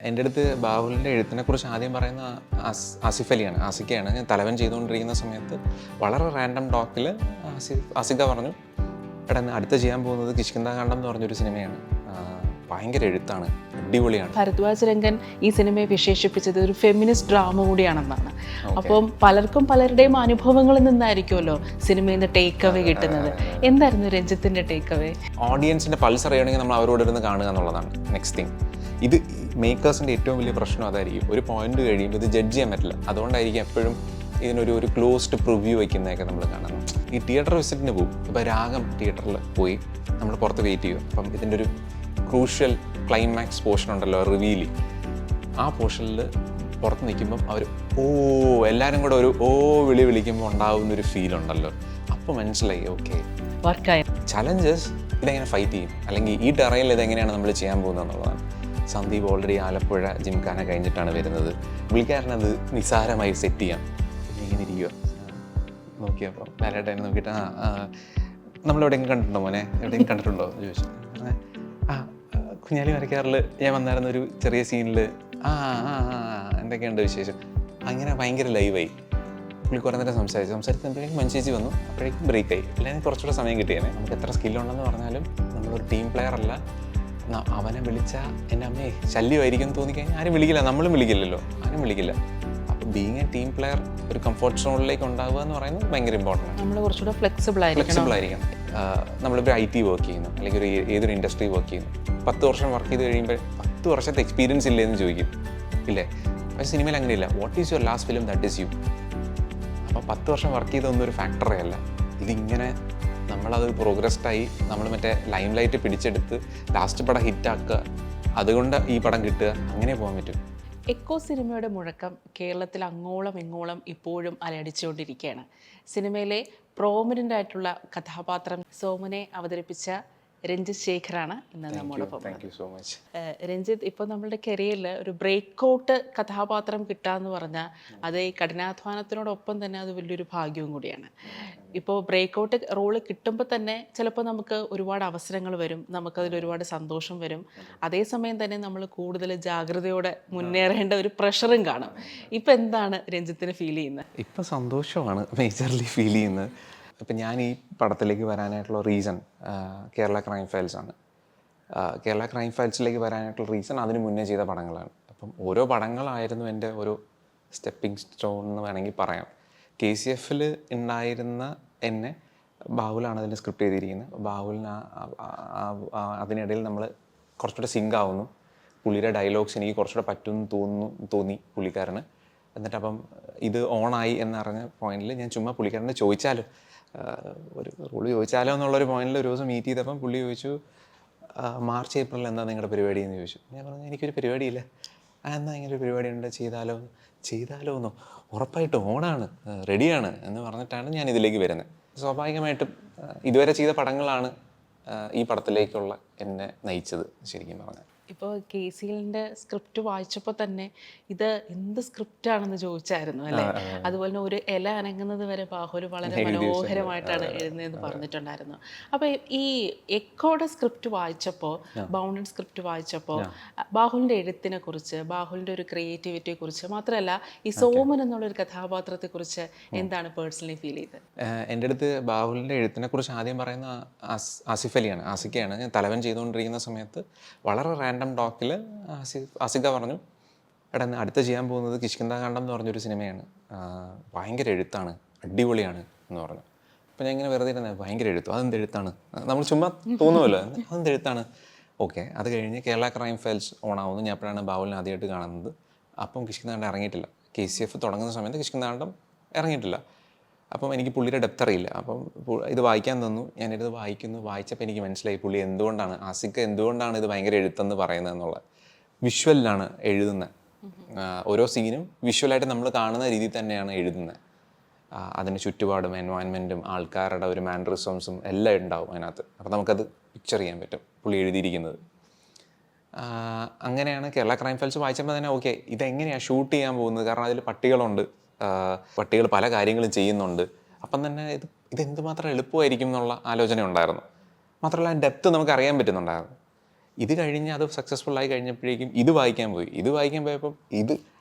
എൻ്റെ അടുത്ത് ബാഹുലിൻ്റെ എഴുത്തിനെക്കുറിച്ച് ആദ്യം പറയുന്ന ആസിഫ് അലിയാണ്, ആസിക്കയാണ്. ഞാൻ തലവൻ ചെയ്തുകൊണ്ടിരിക്കുന്ന സമയത്ത് വളരെ റാൻഡം ടോക്കിൽ ആസിക പറഞ്ഞു, എടാ അടുത്ത് ചെയ്യാൻ പോകുന്നത് കിഷ്കിന്ധാകാന്ഡം എന്ന് പറഞ്ഞൊരു സിനിമയാണ്, ഭയങ്കര എഴുത്താണ്, അടിപൊളിയാണ്. ഭരദ്വാജ് രംഗൻ ഈ സിനിമയെ വിശേഷിപ്പിച്ചത് ഒരു ഫെമിനിസ്റ്റ് ഡ്രാമ കൂടിയാണെന്നാണ്. അപ്പം പലർക്കും പലരുടെയും അനുഭവങ്ങളിൽ നിന്നായിരിക്കുമല്ലോ സിനിമയിൽ നിന്ന് ടേക്ക് അവേ കിട്ടുന്നത്. എന്തായിരുന്നു രഞ്ജിത്തിന്റെ ടേക്ക് അവേ? ഓഡിയൻസിൻ്റെ പൾസ് അറിയണമെങ്കിൽ നമ്മൾ അവരോട് ഇരുന്ന് കാണുക എന്നുള്ളതാണ് നെക്സ്റ്റ് തിങ്. ഇത് മേക്കേഴ്സിൻ്റെ ഏറ്റവും വലിയ പ്രശ്നം അതായിരിക്കും, ഒരു പോയിന്റ് കഴിയുമ്പോൾ ഇത് ജഡ്ജ് ചെയ്യാൻ പറ്റില്ല. അതുകൊണ്ടായിരിക്കും എപ്പോഴും ഇതിനൊരു ക്ലോസ്ഡ് പ്രിവ്യൂ വയ്ക്കുന്നതൊക്കെ നമ്മൾ കാണുന്നത്. ഈ തിയേറ്റർ വിസിറ്റിന് പോകും. ഇപ്പോൾ രാഗം തിയേറ്ററിൽ പോയി നമ്മൾ പുറത്ത് വെയിറ്റ് ചെയ്യും. അപ്പം ഇതിൻ്റെ ഒരു ക്രൂഷ്യൽ ക്ലൈമാക്സ് പോർഷൻ ഉണ്ടല്ലോ, റിവീൽ, ആ പോർഷനിൽ പുറത്ത് നിൽക്കുമ്പം അവർ എല്ലാവരും കൂടെ ഒരു വിളി വിളിക്കുമ്പോൾ ഉണ്ടാകുന്നൊരു ഫീൽ ഉണ്ടല്ലോ, അപ്പോൾ മനസ്സിലായി ഓക്കെ വർക്കായി. ചലഞ്ചസ് ഇതെങ്ങനെ ഫൈറ്റ് ചെയ്യും, അല്ലെങ്കിൽ ഈ ടെറയിൽ ഇതെങ്ങനെയാണ് നമ്മൾ ചെയ്യാൻ പോകുന്നത് എന്നുള്ളതാണ്. സന്ദീപ് ഓൾറെഡി ആലപ്പുഴ ജിംഖാന കഴിഞ്ഞിട്ടാണ് വരുന്നത്. പുള്ളിക്കാരനത് നിസ്സാരമായി സെറ്റ് ചെയ്യാം. ഇങ്ങനെ ഇരിക്കുക നോക്കിയപ്പോൾ ലാലേട്ടനെ നോക്കിയിട്ട് നമ്മളെവിടെയെങ്കിലും കണ്ടിട്ടുണ്ടോ മോനെ, എവിടെയെങ്കിലും കണ്ടിട്ടുണ്ടോ എന്ന് ചോദിച്ചു. കുഞ്ഞാലി മരക്കാറിൽ ഞാൻ വന്നായിരുന്ന ഒരു ചെറിയ സീനിൽ എന്തൊക്കെയുണ്ട് വിശേഷം, അങ്ങനെ ഭയങ്കര ലൈവായി. പുള്ളി കുറേ നേരം സംസാരിച്ചപ്പോഴേക്കും മനുഷ്യേച്ചി വന്നു, അപ്പോഴേക്കും ബ്രേക്കായി. അല്ലെങ്കിൽ കുറച്ചുകൂടെ സമയം കിട്ടിയേനെ. നമുക്ക് എത്ര സ്കില്ലുണ്ടെന്ന് പറഞ്ഞാലും നമ്മളൊരു ടീം പ്ലെയർ അല്ല. അവനെ വിളിച്ചാൽ എൻ്റെ അമ്മയെ ശല്യമായിരിക്കും തോന്നിക്കഴിഞ്ഞാൽ ആരും വിളിക്കില്ല, നമ്മളും വിളിക്കില്ലല്ലോ, ആരും വിളിക്കില്ല. അപ്പോൾ ബീങ് എ ടീം പ്ലെയർ ഒരു കംഫർട്ട് സോണിലേക്ക് ഉണ്ടാവുക എന്ന് പറയുന്നത് ഭയങ്കര ഇമ്പോർട്ടൻ്റ് ആണ്. നമ്മൾ കുറച്ചുകൂടെ ഫ്ലെക്സിബിൾ ആയിരിക്കണം. നമ്മളിപ്പോൾ IT വർക്ക് ചെയ്യുന്നു, അല്ലെങ്കിൽ ഏതൊരു ഇൻഡസ്ട്രി വർക്ക് ചെയ്യുന്നു, 10 വർഷം വർക്ക് ചെയ്ത് കഴിയുമ്പോൾ 10 വർഷത്തെ എക്സ്പീരിയൻസ് ഇല്ലേ എന്ന് ചോദിക്കും, ഇല്ലേ? പക്ഷേ സിനിമയിൽ അങ്ങനെയില്ല. What is your last film, that is you. അപ്പോൾ 10 വർഷം വർക്ക് ചെയ്തൊന്നും ഒരു ഫാക്ടറേ അല്ല. ഇതിങ്ങനെ നമ്മളത് പ്രോഗ്രസ്ഡായി നമ്മൾ മറ്റേ ലൈം ലൈറ്റ് പിടിച്ചെടുത്ത് ലാസ്റ്റ് പടം ഹിറ്റാക്കുക, അതുകൊണ്ട് ഈ പടം കിട്ടുക, അങ്ങനെ പോകാൻ പറ്റും. എക്കോ സിനിമയുടെ മുഴക്കം കേരളത്തിൽ അങ്ങോളം ഇങ്ങോളം ഇപ്പോഴും അലയടിച്ചുകൊണ്ടിരിക്കുകയാണ്. സിനിമയിലെ പ്രോമിനൻ്റ് ആയിട്ടുള്ള കഥാപാത്രം സോമനെ അവതരിപ്പിച്ച രഞ്ജിത്ത് ശേഖറാണ് ഇന്ന് നമ്മോടൊപ്പം. Thank you so much. Ranjith, ഇപ്പോൾ നമ്മളുടെ കരിയറിൽ ഒരു ബ്രേക്കൗട്ട് കഥാപാത്രം കിട്ടാന്ന് പറഞ്ഞാൽ അത് ഈ കഠിനാധ്വാനത്തിനോടൊപ്പം തന്നെ അത് വലിയൊരു ഭാഗ്യവും കൂടിയാണ്. ഇപ്പോൾ ബ്രേക്കൗട്ട് റോള് കിട്ടുമ്പോൾ തന്നെ ചിലപ്പോൾ നമുക്ക് ഒരുപാട് അവസരങ്ങൾ വരും, നമുക്കതിൽ ഒരുപാട് സന്തോഷം വരും. അതേസമയം തന്നെ നമ്മൾ കൂടുതൽ ജാഗ്രതയോടെ മുന്നേറേണ്ട ഒരു പ്രഷറും കാണും. ഇപ്പം എന്താണ് രഞ്ജിത്തിന് ഫീൽ ചെയ്യുന്നത്? ഇപ്പം സന്തോഷമാണ് മേജർലി ഫീൽ ചെയ്യുന്നത്. ഇപ്പം ഞാൻ ഈ പടത്തിലേക്ക് വരാനായിട്ടുള്ള റീസൺ കേരള ക്രൈം ഫയൽസ് ആണ്. കേരള ക്രൈം ഫയൽസിലേക്ക് വരാനായിട്ടുള്ള റീസൺ അതിന് മുന്നേ ചെയ്ത പടങ്ങളാണ്. അപ്പം ഓരോ പടങ്ങളായിരുന്നു എൻ്റെ ഒരു സ്റ്റെപ്പിംഗ് സ്റ്റോൺ എന്ന് വേണമെങ്കിൽ പറയാം. KCF ഉണ്ടായിരുന്ന എന്നെ ബാഹുലാണ് അതിൻ്റെ സ്ക്രിപ്റ്റ് ചെയ്തിരിക്കുന്നത്. ബാഹുലിന് അതിനിടയിൽ നമ്മൾ കുറച്ചുകൂടെ സിങ്ക് ആവുന്നു. പുള്ളിയുടെ ഡയലോഗ്സ് എനിക്ക് കുറച്ചുകൂടെ പറ്റുമെന്ന് തോന്നി പുള്ളിക്കാരന്. എന്നിട്ട് അപ്പം ഇത് ഓണായി എന്നറിഞ്ഞ പോയിന്റിൽ ഞാൻ ചുമ്മാ പുള്ളിക്കാരനെ ചോദിച്ചാലോ, ഒരു റോള് ചോദിച്ചാലോ എന്നുള്ളൊരു പോയിന്റിൽ ഒരു ദിവസം മീറ്റ് ചെയ്തപ്പം പുള്ളി ചോദിച്ചു, മാർച്ച് ഏപ്രിൽ എന്താ നിങ്ങളുടെ പരിപാടി എന്ന് ചോദിച്ചു. ഞാൻ പറഞ്ഞു എനിക്കൊരു പരിപാടിയില്ല. എന്നാൽ ഇങ്ങനെ ഒരു പരിപാടി ഉണ്ട്, ചെയ്താലോ എന്നോ, ഉറപ്പായിട്ടും ഓണാണ്, റെഡിയാണ് എന്ന് പറഞ്ഞിട്ടാണ് ഞാൻ ഇതിലേക്ക് വരുന്നത്. സ്വാഭാവികമായിട്ടും ഇതുവരെ ചെയ്ത പടങ്ങളാണ് ഈ പടത്തിലേക്കുള്ള എന്നെ നയിച്ചത് ശരിക്കും പറഞ്ഞാൽ. ഇപ്പോൾ KCLൻ്റെ സ്ക്രിപ്റ്റ് വായിച്ചപ്പോൾ തന്നെ ഇത് എന്ത് സ്ക്രിപ്റ്റാണെന്ന് ചോദിച്ചായിരുന്നു അല്ലേ? അതുപോലെ തന്നെ ഒരു ഇല അനങ്ങുന്നത് വരെ ബാഹുല് വളരെ മനോഹരമായിട്ടാണ് എഴുതുന്നതെന്ന് പറഞ്ഞിട്ടുണ്ടായിരുന്നു. അപ്പോൾ ഈ എക്കോയുടെ സ്ക്രിപ്റ്റ് വായിച്ചപ്പോൾ, ബൗണ്ടഡ് സ്ക്രിപ്റ്റ് വായിച്ചപ്പോൾ ബാഹുലിൻ്റെ എഴുത്തിനെ കുറിച്ച്, ബാഹുലിൻ്റെ ഒരു ക്രിയേറ്റിവിറ്റിയെ കുറിച്ച് മാത്രമല്ല ഈ സോമൻ എന്നുള്ളൊരു കഥാപാത്രത്തെക്കുറിച്ച് എന്താണ് പേഴ്സണലി ഫീൽ ചെയ്തത്? എൻ്റെ അടുത്ത് ബാഹുലിൻ്റെ എഴുത്തിനെക്കുറിച്ച് ആദ്യം പറയുന്ന ആസിഫ് അലിയാണ്, ആസിക്കയാണ്. ഞാൻ തലവൻ ചെയ്തുകൊണ്ടിരിക്കുന്ന സമയത്ത് വളരെ റാൻഡം ടോക്കിൽ ആസിക പറഞ്ഞു, എടാ അടുത്ത് ചെയ്യാൻ പോകുന്നത് കിഷ്കിന്ധാകാന്ഡം എന്ന് പറഞ്ഞൊരു സിനിമയാണ്, ഭയങ്കര എഴുത്താണ്, അടിപൊളിയാണ് എന്ന് പറഞ്ഞു. അപ്പോൾ ഞാൻ ഇങ്ങനെ വെറുതെ ഇരുന്നത്, ഭയങ്കര എഴുത്തും, അതെന്ത് എഴുത്താണ്, നമ്മൾ ചുമ്മാ തോന്നുമല്ലോ, അതെന്ത് എഴുത്താണ്. ഓക്കെ, അത് കഴിഞ്ഞ് കേരള ക്രൈം ഫയൽസ് ഓണാവുന്നു. ഞാൻ അപ്പോഴാണ് ബാഹുലിനെ ആദ്യമായിട്ട് കാണുന്നത്. അപ്പം കിഷ്കിന്ധാകാന്ഡം ഇറങ്ങിയിട്ടില്ല. KCF തുടങ്ങുന്ന സമയത്ത് കിഷ്കിന്ധാകാന്ഡം ഇറങ്ങിയിട്ടില്ല. അപ്പം എനിക്ക് പുള്ളിയുടെ ഡെപ്ത് അറിയില്ല. അപ്പം ഇത് വായിക്കാൻ തന്നു, ഞാനിത് വായിച്ചപ്പോൾ എനിക്ക് മനസ്സിലായി പുള്ളി എന്തുകൊണ്ടാണ്, ആസിക എന്തുകൊണ്ടാണ് ഇത് ഭയങ്കര എഴുത്തെന്ന് പറയുന്നത് എന്നുള്ളത്. വിഷ്വലിലാണ് എഴുതുന്നത്. ഓരോ സീനും വിഷ്വലായിട്ട് നമ്മൾ കാണുന്ന രീതിയിൽ തന്നെയാണ് എഴുതുന്നത്. അതിന് ചുറ്റുപാടും എൻവയോൺമെൻറ്റും ആൾക്കാരുടെ ഒരു മാനറിസംസും എല്ലാം ഉണ്ടാവും അതിനകത്ത്. അപ്പോൾ നമുക്കത് പിക്ചർ ചെയ്യാൻ പറ്റും പുള്ളി എഴുതിയിരിക്കുന്നത്. അങ്ങനെയാണ് കേരള ക്രൈം ഫയൽസ് വായിച്ചപ്പോൾ തന്നെ ഓക്കെ, ഇതെങ്ങനെയാണ് ഷൂട്ട് ചെയ്യാൻ പോകുന്നത്, കാരണം അതിൽ പട്ടികൾ പല കാര്യങ്ങളും ചെയ്യുന്നുണ്ട്. അപ്പം തന്നെ ഇതെന്തുമാത്രം എളുപ്പമായിരിക്കും എന്നുള്ള ആലോചന ഉണ്ടായിരുന്നു. മാത്രമല്ല ഡെപ്ത് നമുക്ക് അറിയാൻ പറ്റുന്നുണ്ടായിരുന്നു. ഇത് കഴിഞ്ഞ് അത് സക്സസ്ഫുൾ ആയി കഴിഞ്ഞപ്പോഴേക്കും ഇത് വായിക്കാൻ പോയി. ഇത് വായിക്കാൻ പോയപ്പോൾ ഇത്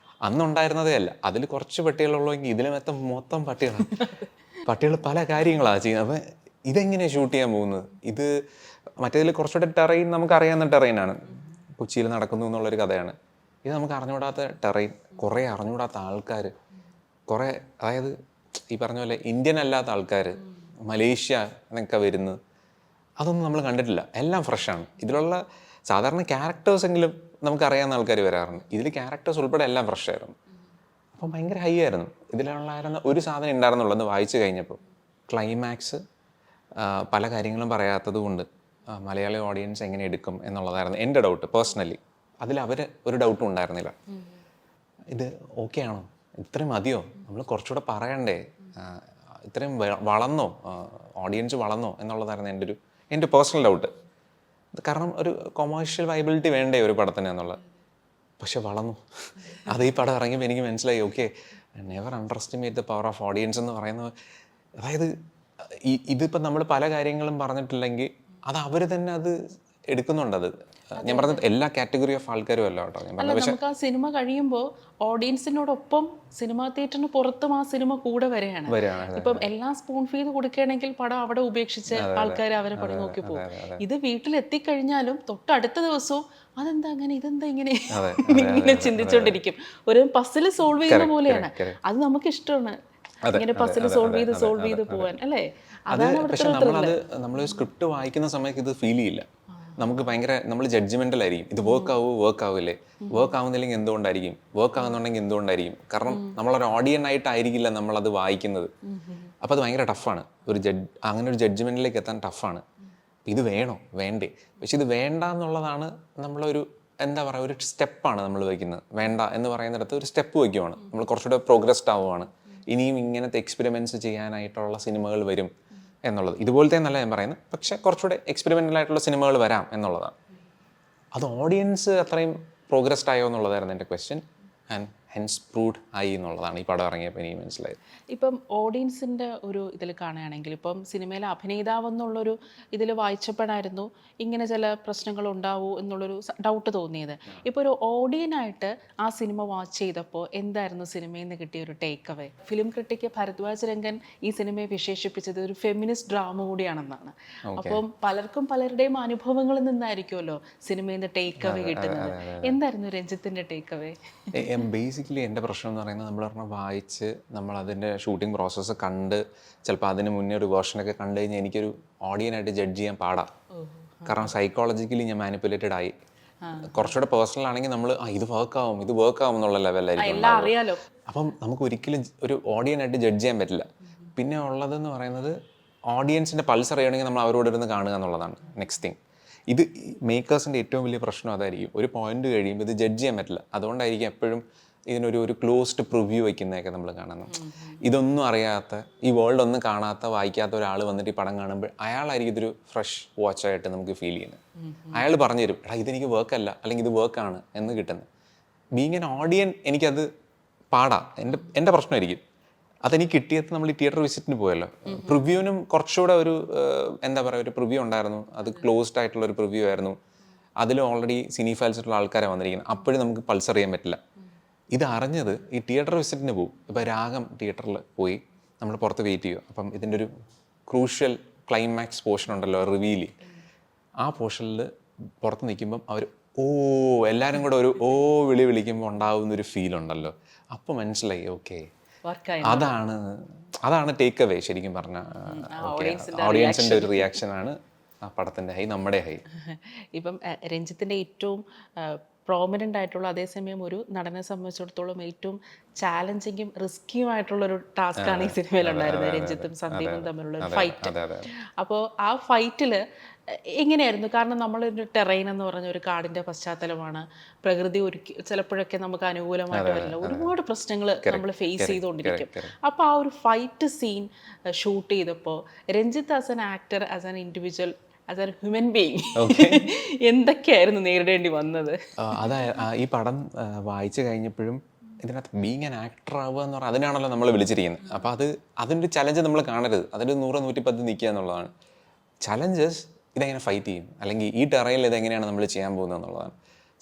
അന്നുണ്ടായിരുന്നതേ അല്ല, അതിൽ കുറച്ച് പട്ടികളുള്ളെങ്കിൽ ഇതിൽ മൊത്തം പട്ടികളാണ്. പട്ടികൾ പല കാര്യങ്ങളാണ് ചെയ്യുന്നത്. അപ്പം ഇതെങ്ങനെയാണ് ഷൂട്ട് ചെയ്യാൻ പോകുന്നത്? ഇത് മറ്റേതിൽ കുറച്ചുകൂടെ ടെറൈൻ നമുക്കറിയാവുന്ന ടെറൈനാണ്, കൊച്ചിയിൽ നടക്കുന്നു എന്നുള്ളൊരു കഥയാണ്. ഇത് നമുക്ക് അറിഞ്ഞുകൂടാത്ത ടെറൈൻ, കുറേ അറിഞ്ഞുകൂടാത്ത ആൾക്കാർ, കുറേ അതായത് ഈ പറഞ്ഞ പോലെ ഇന്ത്യൻ അല്ലാത്ത ആൾക്കാർ, മലേഷ്യ എന്നൊക്കെ വരുന്നത്, അതൊന്നും നമ്മൾ കണ്ടിട്ടില്ല. എല്ലാം ഫ്രഷാണ്. ഇതിലുള്ള സാധാരണ ക്യാരക്ടേഴ്സെങ്കിലും നമുക്കറിയാവുന്ന ആൾക്കാർ വരാറുണ്ട്. ഇതിൽ ക്യാരക്ടേഴ്സ് ഉൾപ്പെടെ എല്ലാം ഫ്രഷായിരുന്നു. അപ്പം ഭയങ്കര ഹൈ ആയിരുന്നു. ഇതിലുള്ളായിരുന്ന ഒരു സാധനം ഉണ്ടായിരുന്നുള്ളത് വായിച്ചു കഴിഞ്ഞപ്പോൾ, ക്ലൈമാക്സ് പല കാര്യങ്ങളും പറയാത്തത് കൊണ്ട് മലയാളി ഓഡിയൻസ് എങ്ങനെ എടുക്കും എന്നുള്ളതായിരുന്നു എൻ്റെ ഡൗട്ട് പേഴ്സണലി. അതിൽ അവർ ഒരു ഡൗട്ടും ഉണ്ടായിരുന്നില്ല. ഇത് ഓക്കെ ആണോ, ഇത്രയും മതിയോ, നമ്മൾ കുറച്ചുകൂടെ പറയണ്ടേ, ഇത്രയും വളർന്നോ, ഓഡിയൻസ് വളർന്നോ എന്നുള്ളതായിരുന്നു എൻ്റെ പേഴ്സണൽ ഡൗട്ട്. കാരണം ഒരു കൊമേഴ്ഷ്യൽ വൈബിലിറ്റി വേണ്ടേ ഒരു പടത്തിന് എന്നുള്ളത്. പക്ഷെ വളർന്നു. അത് ഈ പടം ഇറങ്ങിയപ്പോൾ എനിക്ക് മനസ്സിലായി, okay, never under estimate the power of audience എന്ന് പറയുന്നത്. അതായത് ഇതിപ്പോൾ നമ്മൾ പല കാര്യങ്ങളും പറഞ്ഞിട്ടില്ലെങ്കിൽ അത് അവർ തന്നെ അത് എടുക്കുന്നുണ്ട്. അത് ഞാൻ പറഞ്ഞത് എല്ലാ കാറ്റഗറി ഓഫ് ആൾക്കാരും അല്ല കേട്ടോ ഞാൻ പറഞ്ഞത്. പക്ഷേ നമുക്ക് ആ സിനിമ കഴിയുമ്പോൾ ഓഡിയൻസിനോടൊപ്പം സിനിമാ തിയേറ്ററിന് പുറത്തും ആ സിനിമ കൂടെ വരെയാണ്. ഇപ്പം എല്ലാം സ്പൂൺ ഫീഡ് കൊടുക്കുകയാണെങ്കിൽ പടം അവിടെ ഉപേക്ഷിച്ച് ആൾക്കാർ അവരെ പടം നോക്കി പോകും. ഇത് വീട്ടിലെത്തിക്കഴിഞ്ഞാലും തൊട്ടടുത്ത ദിവസവും അതെന്താ അങ്ങനെ, ഇതെന്താ ഇങ്ങനെ ഇങ്ങനെ ചിന്തിച്ചുകൊണ്ടിരിക്കും. ഒരു പസിൽ സോൾവ് ചെയ്യുന്ന പോലെയാണ്. അത് നമുക്ക് ഇഷ്ടമാണ്, ഇങ്ങനെ പസിൽ സോൾവ് ചെയ്ത് പോവാൻ, അല്ലേ? അതാണ്. പക്ഷെ നമ്മൾ സ്ക്രിപ്റ്റ് വായിക്കുന്ന സമയത്ത് ഇത് ഫീൽ ചെയ്യില്ല. നമുക്ക് ഭയങ്കര നമ്മൾ ജഡ്ജ്മെന്റലായിരിക്കും. ഇത് വർക്ക് ആവില്ലേ, വർക്ക് ആവുന്നില്ലെങ്കിൽ എന്തുകൊണ്ടായിരിക്കും, വർക്ക് ആകുന്നുണ്ടെങ്കിൽ എന്തുകൊണ്ടായിരിക്കും. കാരണം നമ്മളൊരു ഓഡിയൻ ആയിട്ടായിരിക്കില്ല നമ്മളത് വായിക്കുന്നത്. അപ്പോൾ അത് ഭയങ്കര ടഫാണ്. അങ്ങനെ ഒരു ജഡ്ജ്മെന്റിലേക്ക് എത്താൻ ടഫാണ്. ഇത് വേണോ വേണ്ടേ? പക്ഷെ ഇത് വേണ്ട എന്നുള്ളതാണ് നമ്മളൊരു എന്താ പറയുക, ഒരു സ്റ്റെപ്പാണ് നമ്മൾ വയ്ക്കുന്നത്. വേണ്ട എന്ന് പറയുന്നിടത്ത് ഒരു സ്റ്റെപ്പ് വയ്ക്കുവാണ്. നമ്മൾ കുറച്ചുകൂടെ പ്രോഗ്രസ്ഡ് ആവുകയാണ്. ഇനിയും ഇങ്ങനത്തെ എക്സ്പെരിമെൻറ്റ്സ് ചെയ്യാനായിട്ടുള്ള സിനിമകൾ വരും എന്നുള്ളത്. ഇതുപോലത്തെ എന്നല്ല ഞാൻ പറയുന്നത്, പക്ഷെ കുറച്ചുകൂടെ എക്സ്പെരിമെൻ്റൽ ആയിട്ടുള്ള സിനിമകൾ വരാം എന്നുള്ളതാണ്. അത് ഓഡിയൻസ് അത്രയും പ്രോഗ്രസ്ഡ് ആയോ എന്നുള്ളതായിരുന്നു എൻ്റെ ക്വസ്റ്റ്യൻ. ആൻഡ് ഹെൻസ് പ്രൂവ്ഡ് ആയി എന്നുള്ളതാണ് ഈ പടം ഇറങ്ങിയപ്പോൾ എനിക്ക് മനസ്സിലായത്. ഇപ്പം ഓഡിയൻസിൻ്റെ ഒരു ഇതിൽ കാണുകയാണെങ്കിൽ, ഇപ്പം സിനിമയിലെ അഭിനേതാവെന്നുള്ളൊരു ഇതിൽ വായിച്ചപ്പോഴായിരുന്നു ഇങ്ങനെ ചില പ്രശ്നങ്ങൾ ഉണ്ടാവൂ എന്നുള്ളൊരു ഡൗട്ട് തോന്നിയത്. ഇപ്പോൾ ഒരു ഓഡിയനായിട്ട് ആ സിനിമ വാച്ച് ചെയ്തപ്പോൾ എന്തായിരുന്നു സിനിമയിൽ നിന്ന് കിട്ടിയ ഒരു take away? Film critic Bharadwaj Rangan ഈ സിനിമയെ വിശേഷിപ്പിച്ചത് ഒരു ഫെമിനിസ്റ്റ് ഡ്രാമ കൂടിയാണെന്നാണ്. അപ്പം പലർക്കും പലരുടെയും അനുഭവങ്ങളിൽ നിന്നായിരിക്കുമല്ലോ സിനിമയിൽ നിന്ന് ടേക്ക് അവേ കിട്ടുന്നത്. എന്തായിരുന്നു രഞ്ജിത്തിൻ്റെ ടേക്ക് അവേ? ബേസിക്കലി എൻ്റെ പ്രശ്നം എന്ന് പറയുന്നത്, നമ്മൾ പറഞ്ഞാൽ വായിച്ച് നമ്മൾ അതിൻ്റെ ഷൂട്ടിംഗ് പ്രോസസ്സ് കണ്ട് ചിലപ്പോൾ അതിന് മുന്നേ ഒരു വേർഷനൊക്കെ കണ്ടു കഴിഞ്ഞാൽ എനിക്കൊരു ഓഡിയനായിട്ട് ജഡ്ജ് ചെയ്യാൻ പാടാം. കാരണം സൈക്കോളജിക്കലി ഞാൻ മാനിപ്പുലേറ്റഡ് ആയി. കുറച്ചുകൂടെ പേഴ്സണൽ ആണെങ്കിൽ നമ്മൾ ഇത് വർക്ക് ആവും എന്നുള്ള ലെവലായിരിക്കും. അപ്പം നമുക്ക് ഒരിക്കലും ഒരു ഓഡിയനായിട്ട് ജഡ്ജ് ചെയ്യാൻ പറ്റില്ല. പിന്നെ ഉള്ളതെന്ന് പറയുന്നത്, ഓഡിയൻസിൻ്റെ പൾസ് അറിയണമെങ്കിൽ നമ്മൾ അവരോട് ഇരുന്ന് കാണുക എന്നുള്ളതാണ് നെക്സ്റ്റ് തിങ്. ഇത് മേക്കേഴ്സിൻ്റെ ഏറ്റവും വലിയ പ്രശ്നം അതായിരിക്കും. ഒരു പോയിന്റ് കഴിയുമ്പോൾ ഇത് ജഡ്ജ് ചെയ്യാൻ പറ്റില്ല. അതുകൊണ്ടായിരിക്കും എപ്പോഴും ഇതിനൊരു ക്ലോസ്ഡ് പ്രിവ്യൂ വയ്ക്കുന്നതൊക്കെ നമ്മൾ കാണുന്നത്. ഇതൊന്നും അറിയാത്ത, ഈ വേൾഡ് ഒന്നും കാണാത്ത, വായിക്കാത്ത ഒരാൾ വന്നിട്ട് ഈ പടം കാണുമ്പോൾ അയാളായിരിക്കും ഇതൊരു ഫ്രഷ് വാച്ചായിട്ട് നമുക്ക് ഫീൽ ചെയ്യുന്നത്. അയാൾ പറഞ്ഞു തരും, എടാ ഇതെനിക്ക് വർക്കല്ല, അല്ലെങ്കിൽ ഇത് വർക്കാണ് എന്ന് കിട്ടുന്നത്. ബീങ് എൻ ഓഡിയൻ എനിക്കത് പാടാം. എൻ്റെ പ്രശ്നമായിരിക്കും. അതെനിക്ക് കിട്ടിയത് നമ്മൾ ഈ തിയേറ്റർ വിസിറ്റിന് പോയല്ലോ. പ്രിവ്യൂവിനും കുറച്ചുകൂടെ ഒരു എന്താ പറയുക, ഒരു പ്രിവ്യൂ ഉണ്ടായിരുന്നു. അത് ക്ലോസ്ഡ് ആയിട്ടുള്ള ഒരു പ്രിവ്യൂ ആയിരുന്നു. അതിൽ ഓൾറെഡി സിനി ഫയൽസിലുള്ള ആൾക്കാരാണ് വന്നിരിക്കുന്നത്. അപ്പോഴും നമുക്ക് പൾസ് അറിയാൻ പറ്റില്ല. ഇത് അറിഞ്ഞത് ഈ തിയേറ്റർ വിസിറ്റിന് പോകും. ഇപ്പോൾ രാഗം തിയേറ്ററിൽ പോയി നമ്മൾ പുറത്ത് വെയിറ്റ് ചെയ്യുക. അപ്പം ഇതിൻ്റെ ഒരു ക്രൂഷ്യൽ ക്ലൈമാക്സ് പോർഷൻ ഉണ്ടല്ലോ, റിവീൽ. ആ പോർഷനിൽ പുറത്ത് നിൽക്കുമ്പം അവർ എല്ലാവരും കൂടെ ഒരു വിളി വിളിക്കുമ്പോൾ ഉണ്ടാകുന്നൊരു ഫീൽ ഉണ്ടല്ലോ. അപ്പോൾ മനസ്സിലായി, ഓക്കെ, അതാണ് ടേക്ക് അവേ. ശരിക്കും പറഞ്ഞാൽ ഓഡിയൻസിൻ്റെ ഒരു റിയാക്ഷനാണ് ആ പടത്തിൻ്റെ ഹൈ, നമ്മുടെ ഹൈ. ഇപ്പം രഞ്ജിത്തിൻ്റെ ഏറ്റവും പ്രോമിനൻ്റ് ആയിട്ടുള്ള, അതേസമയം ഒരു നടനെ സംബന്ധിച്ചിടത്തോളം ഏറ്റവും ചാലഞ്ചിങ്ങും റിസ്കിയും ആയിട്ടുള്ളൊരു ടാസ്ക്കാണ് ഈ സിനിമയിലുണ്ടായിരുന്നത്. രഞ്ജിത്തും സന്ദീപും തമ്മിലുള്ള ഫൈറ്റ്. അപ്പോൾ ആ ഫൈറ്റിൽ എങ്ങനെയായിരുന്നു? കാരണം നമ്മളൊരു ടെറൈൻ എന്ന് പറഞ്ഞ ഒരു കാടിൻ്റെ പശ്ചാത്തലമാണ്. പ്രകൃതി ചിലപ്പോഴൊക്കെ നമുക്ക് അനുകൂലമായിട്ട് വരില്ല. ഒരുപാട് പ്രശ്നങ്ങൾ നമ്മൾ ഫേസ് ചെയ്തുകൊണ്ടിരിക്കും. അപ്പോൾ ആ ഒരു ഫൈറ്റ് സീൻ ഷൂട്ട് ചെയ്തപ്പോൾ Ranjith as an actor, as an individual, as A human being എന്തൊക്കെയായിരുന്നു നേരിടേണ്ടി വന്നത്? ഈ പടം വായിച്ചു കഴിഞ്ഞപ്പോഴും ഇതിനകത്ത് ബീങ് ആൻ ആക്ടർ ആവുക എന്ന് പറഞ്ഞാൽ അതിനാണല്ലോ നമ്മൾ വിളിച്ചിരിക്കുന്നത്. അപ്പോൾ അതിൻ്റെ ചലഞ്ച് നമ്മൾ കാണരുത്. അതിൽ 100-110 നിൽക്കുക എന്നുള്ളതാണ്. ചലഞ്ചസ് ഇതെങ്ങനെ ഫൈറ്റ് ചെയ്യും, അല്ലെങ്കിൽ ഈ ടെറയിൽ ഇതെങ്ങനെയാണ് നമ്മൾ ചെയ്യാൻ പോകുന്നത് എന്നുള്ളതാണ്.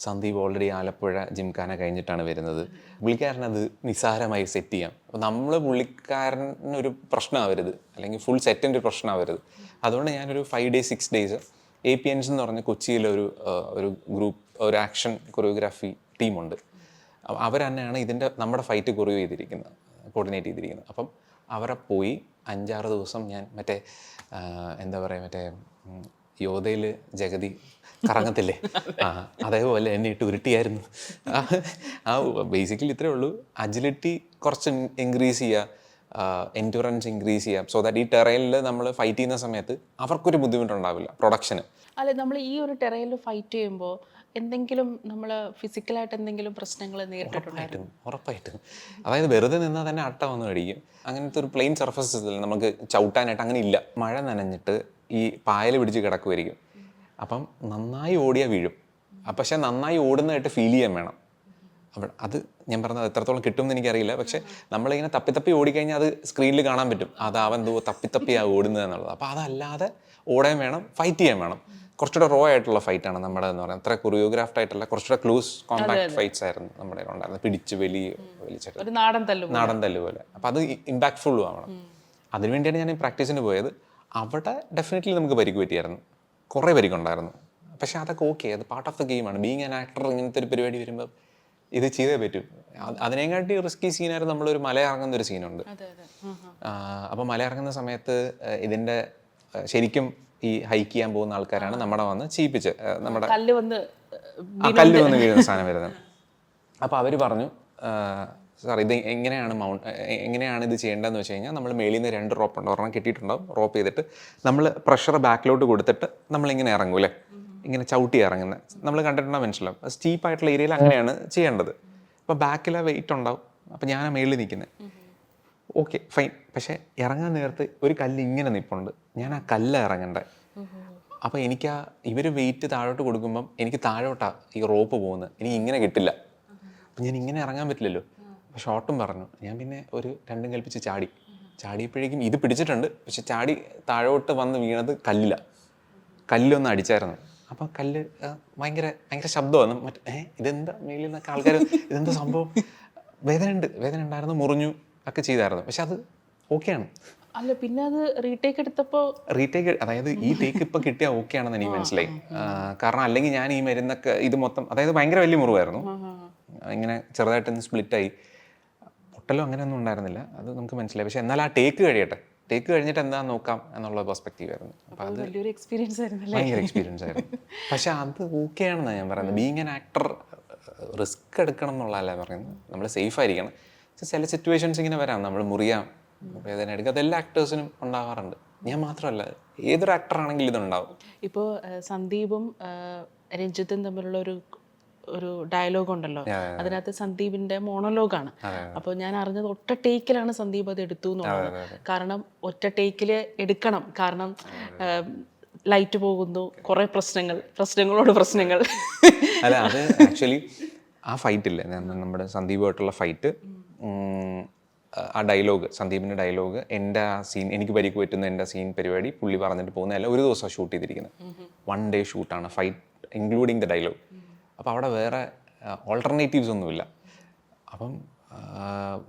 സന്ദീപ് ഓൾറെഡി ആലപ്പുഴ ജിംഖാന കഴിഞ്ഞിട്ടാണ് വരുന്നത്. പുള്ളിക്കാരനത് നിസ്സാരമായി സെറ്റ് ചെയ്യാം. അപ്പോൾ നമ്മൾ പുള്ളിക്കാരനൊരു പ്രശ്നമാവരുത്, അല്ലെങ്കിൽ ഫുൾ സെറ്റിൻ്റെ ഒരു പ്രശ്നമാവരുത്. അതുകൊണ്ട് ഞാനൊരു 5 days 6 days APNs എന്ന് പറഞ്ഞ കൊച്ചിയിലൊരു ഒരു ഗ്രൂപ്പ്, ഒരു ആക്ഷൻ കൊറിയോഗ്രാഫി ടീമുണ്ട്. അവർ തന്നെയാണ് നമ്മുടെ ഫൈറ്റ് കോർഡിനേറ്റ് ചെയ്തിരിക്കുന്നത്. അപ്പം അവരെ പോയി 5-6 ദിവസം ഞാൻ എന്താ പറയുക, യോധയിൽ ജഗതി കറങ്ങത്തില്ലേ, അതേപോലെ എന്നെ ഇട്ട് ഉരുട്ടിയായിരുന്നു. ബേസിക്കലി ഇത്രേ ഉള്ളൂ. അജിലിറ്റി കുറച്ച് ഇൻക്രീസ് ചെയ്യുക, എൻഡ്യൂറൻസ് ഇൻക്രീസ് ചെയ്യാം, സോ ദാറ്റ് ഈ ടെറയിൽ നമ്മൾ ഫൈറ്റ് ചെയ്യുന്ന സമയത്ത് അവർക്കൊരു ബുദ്ധിമുട്ടുണ്ടാവില്ല പ്രൊഡക്ഷന്. അല്ലെ, നമ്മൾ ഈ ഒരു ടെറയിൽ ഫൈറ്റ് ചെയ്യുമ്പോൾ എന്തെങ്കിലും നമ്മൾ ഫിസിക്കലായിട്ട് എന്തെങ്കിലും പ്രശ്നങ്ങൾ നേരിട്ടിട്ടുണ്ടായിരുന്നു? ഉറപ്പായിട്ടും. അതായത് വെറുതെ നിന്നാൽ തന്നെ അട്ട വന്ന് കഴിക്കും. അങ്ങനത്തെ ഒരു പ്ലെയിൻ സർഫസ് നമുക്ക് ചവിട്ടാനായിട്ട് അങ്ങനെ ഇല്ല. മഴ നനഞ്ഞിട്ട് ഈ പായൽ പിടിച്ച് കിടക്കുമായിരിക്കും. അപ്പം നന്നായി ഓടിയാൽ വീഴും. പക്ഷെ നന്നായി ഓടുന്നതായിട്ട് ഫീൽ ചെയ്യാൻ വേണം. അത് ഞാൻ പറഞ്ഞത് എത്രത്തോളം കിട്ടുമെന്ന് എനിക്കറിയില്ല. പക്ഷെ നമ്മളിങ്ങനെ തപ്പി ഓടിക്കഴിഞ്ഞാൽ അത് സ്ക്രീനിൽ കാണാൻ പറ്റും, അവൻ എന്തോ തപ്പിയാണ് ഓടുന്നത് എന്നുള്ളത്. അപ്പോൾ അതല്ലാതെ ഓടാൻ വേണം, ഫൈറ്റ് ചെയ്യാൻ വേണം. കുറച്ചുകൂടെ റോ ആയിട്ടുള്ള ഫൈറ്റാണ് നമ്മുടെ എന്ന് പറയുന്നത്. അത്ര കൊറിയോഗ്രാഫ്ഡ് ആയിട്ടുള്ള കുറച്ചുകൂടെ ക്ലോസ് കോമ്പാക്ട് ഫൈറ്റ്സ് ആയിരുന്നു നമ്മുടെ ഉണ്ടായിരുന്നത്. പിടിച്ച് വലിച്ചിട്ട് നാടൻ തല്ല് പോലെ. അപ്പോൾ അത് ഇമ്പാക്ട്ഫുള്ളും ആവണം. അതിനുവേണ്ടിയാണ് ഞാൻ പ്രാക്ടീസിന് പോയത്. അവിടെ ഡെഫിനറ്റ്ലി നമുക്ക് പരിക്ക് പറ്റിയായിരുന്നു, കുറേ പരിക്കുണ്ടായിരുന്നു. പക്ഷെ അതൊക്കെ ഓക്കെ, അത് പാർട്ട് ഓഫ് ദ ഗെയിമാണ്. ബീങ് ആൻ ആക്ടർ ഇങ്ങനത്തെ ഒരു പരിപാടി വരുമ്പോൾ ഇത് ചെയ്തേ പറ്റും. അതിനെക്കാട്ടി റിസ്കി സീനായിരുന്നു നമ്മളൊരു മല ഇറങ്ങുന്ന ഒരു സീനുണ്ട്. അപ്പോൾ മല ഇറങ്ങുന്ന സമയത്ത് ഇതിൻ്റെ ശരിക്കും ഈ ഹൈക്ക് ചെയ്യാൻ പോകുന്ന ആൾക്കാരാണ് നമ്മുടെ വന്ന് ചെയ്യിപ്പിച്ച്, നമ്മുടെ കല്ല് വന്ന് വീഴുന്ന സാധനം വരുന്നത്. അപ്പോൾ അവർ പറഞ്ഞു, സാർ ഇത് എങ്ങനെയാണ് ഇത് ചെയ്യേണ്ടതെന്ന് വെച്ച് കഴിഞ്ഞാൽ നമ്മൾ മേളിൽ നിന്ന് 2 റോപ്പ് ഉണ്ട്, ഒരെണ്ണം കെട്ടിയിട്ടുണ്ടാവും. റോപ്പ് ചെയ്തിട്ട് നമ്മൾ പ്രഷർ ബാക്കിലോട്ട് കൊടുത്തിട്ട് നമ്മളിങ്ങനെ ഇറങ്ങൂല്ലേ, ഇങ്ങനെ ചവിട്ടി ഇറങ്ങുന്നത് നമ്മൾ കണ്ടിട്ടുണ്ടോ മനസ്സിലാവും. സ്റ്റീപ്പായിട്ടുള്ള ഏരിയയിൽ അങ്ങനെയാണ് ചെയ്യേണ്ടത്. അപ്പോൾ ബാക്കിലെ വെയിറ്റ് ഉണ്ടാവും. അപ്പോൾ ഞാൻ മേളിൽ നിൽക്കുന്നത്, ഓക്കെ ഫൈൻ. പക്ഷേ ഇറങ്ങാൻ നേരത്ത് ഒരു കല്ല് ഇങ്ങനെ നിൽപ്പുണ്ട്, ഞാൻ ആ കല്ല് ഇറങ്ങണ്ടേ. അപ്പോൾ ഇവർ വെയിറ്റ് താഴോട്ട് കൊടുക്കുമ്പം എനിക്ക് താഴോട്ടാണ് ഈ റോപ്പ് പോകുന്നത്, എനിക്ക് ഇങ്ങനെ കിട്ടില്ല. അപ്പം ഞാൻ ഇങ്ങനെ ഇറങ്ങാൻ പറ്റില്ലല്ലോ. അപ്പോൾ ഷോട്ടും പറഞ്ഞു. ഞാൻ പിന്നെ ഒരു 2 കൽപ്പിച്ച് ചാടിയപ്പോഴേക്കും ഇത് പിടിച്ചിട്ടുണ്ട്. പക്ഷെ ചാടി താഴോട്ട് വന്ന് വീണത് കല്ലൊന്ന് അടിച്ചായിരുന്നു. അപ്പം കല്ല് ഭയങ്കര ശബ്ദമാണ്. ഇതെന്താ മേലിൽ നിന്നൊക്കെ ആൾക്കാർ ഇതെന്താ സംഭവം, വേദന ഉണ്ടായിരുന്നു, മുറിഞ്ഞു ഒക്കെ ചെയ്തായിരുന്നു. പക്ഷെ അത് ഓക്കെയാണ്. അല്ല, പിന്നെ അത് റീടേക്ക് അതായത് ഈ ടേക്ക് ഇപ്പം കിട്ടിയാൽ ഓക്കെ ആണെന്ന് എനിക്ക് മനസ്സിലായി. കാരണം അല്ലെങ്കിൽ ഞാൻ ഈ മരുന്നൊക്കെ ഇത് മൊത്തം, അതായത് ഭയങ്കര വലിയ മുറിവായിരുന്നു, ഇങ്ങനെ ചെറുതായിട്ടൊന്ന് സ്പ്ലിറ്റായി. പൊട്ടലും അങ്ങനെയൊന്നും ഉണ്ടായിരുന്നില്ല, അത് നമുക്ക് മനസ്സിലായി. പക്ഷെ എന്നാൽ ആ ടേക്ക് കഴിഞ്ഞിട്ട് എന്താ നോക്കാം എന്നുള്ള പെർസ്പെക്റ്റീവ് ആയിരുന്നു. അപ്പോൾ അത് ഭയങ്കര എക്സ്പീരിയൻസ് ആയിരുന്നു. പക്ഷെ അത് ഓക്കെ ആണെന്നാണ് ഞാൻ പറയുന്നത്. ബീങ് ആൻ ആക്ടർ റിസ്ക് എടുക്കണം എന്നുള്ളതല്ല പറയുന്നത്, നമ്മൾ സേഫ് ആയിരിക്കണം. ചില സിറ്റുവേഷൻസ് ഇങ്ങനെ വരാം, നമ്മൾ മുറിയാം, വേദന എടുക്കുക, അതെല്ലാ ആക്ടേഴ്സിനും ഉണ്ടാവാറുണ്ട്. ഞാൻ മാത്രമല്ല, ഏതൊരു ആക്ടറാണെങ്കിലും ഇതുണ്ടാവും. ഇപ്പോൾ സന്ദീപും രഞ്ജിത്തും തമ്മിലുള്ള ഒരു ഡയലോഗ് ഉണ്ടല്ലോ, അതിനകത്ത് സന്ദീപിന്റെ മോണോലോഗാണ്. അപ്പോൾ ഞാൻ അറിഞ്ഞത് ഒറ്റ ടേക്കിലാണ് സന്ദീപ് അത് എടുത്തു എന്നുള്ളത്. കാരണം ഒറ്റ ടേക്കില് എടുക്കണം, കാരണം ലൈറ്റ് പോകുന്നു, കുറെ പ്രശ്നങ്ങളോട് പ്രശ്നങ്ങൾ. അല്ല, അത് ആക്ച്വലി ആ ഫൈറ്റില്ലേ, നമ്മുടെ സന്ദീപുമായിട്ടുള്ള ഫൈറ്റ്, ആ ഡയലോഗ്, സന്ദീപിൻ്റെ ഡയലോഗ്, എൻ്റെ ആ സീൻ, എനിക്ക് പരിക്ക് പറ്റുന്ന എൻ്റെ സീൻ പരിപാടി പുള്ളി പറഞ്ഞിട്ട് പോകുന്നതല്ല, ഒരു ദിവസം ഷൂട്ട് ചെയ്തിരിക്കുന്നത്. 1 day ഷൂട്ടാണ്, ഫൈറ്റ് ഇൻക്ലൂഡിങ് ദ ഡയലോഗ്. അപ്പോൾ അവിടെ വേറെ ഓൾട്ടർനേറ്റീവ്സ് ഒന്നുമില്ല. അപ്പം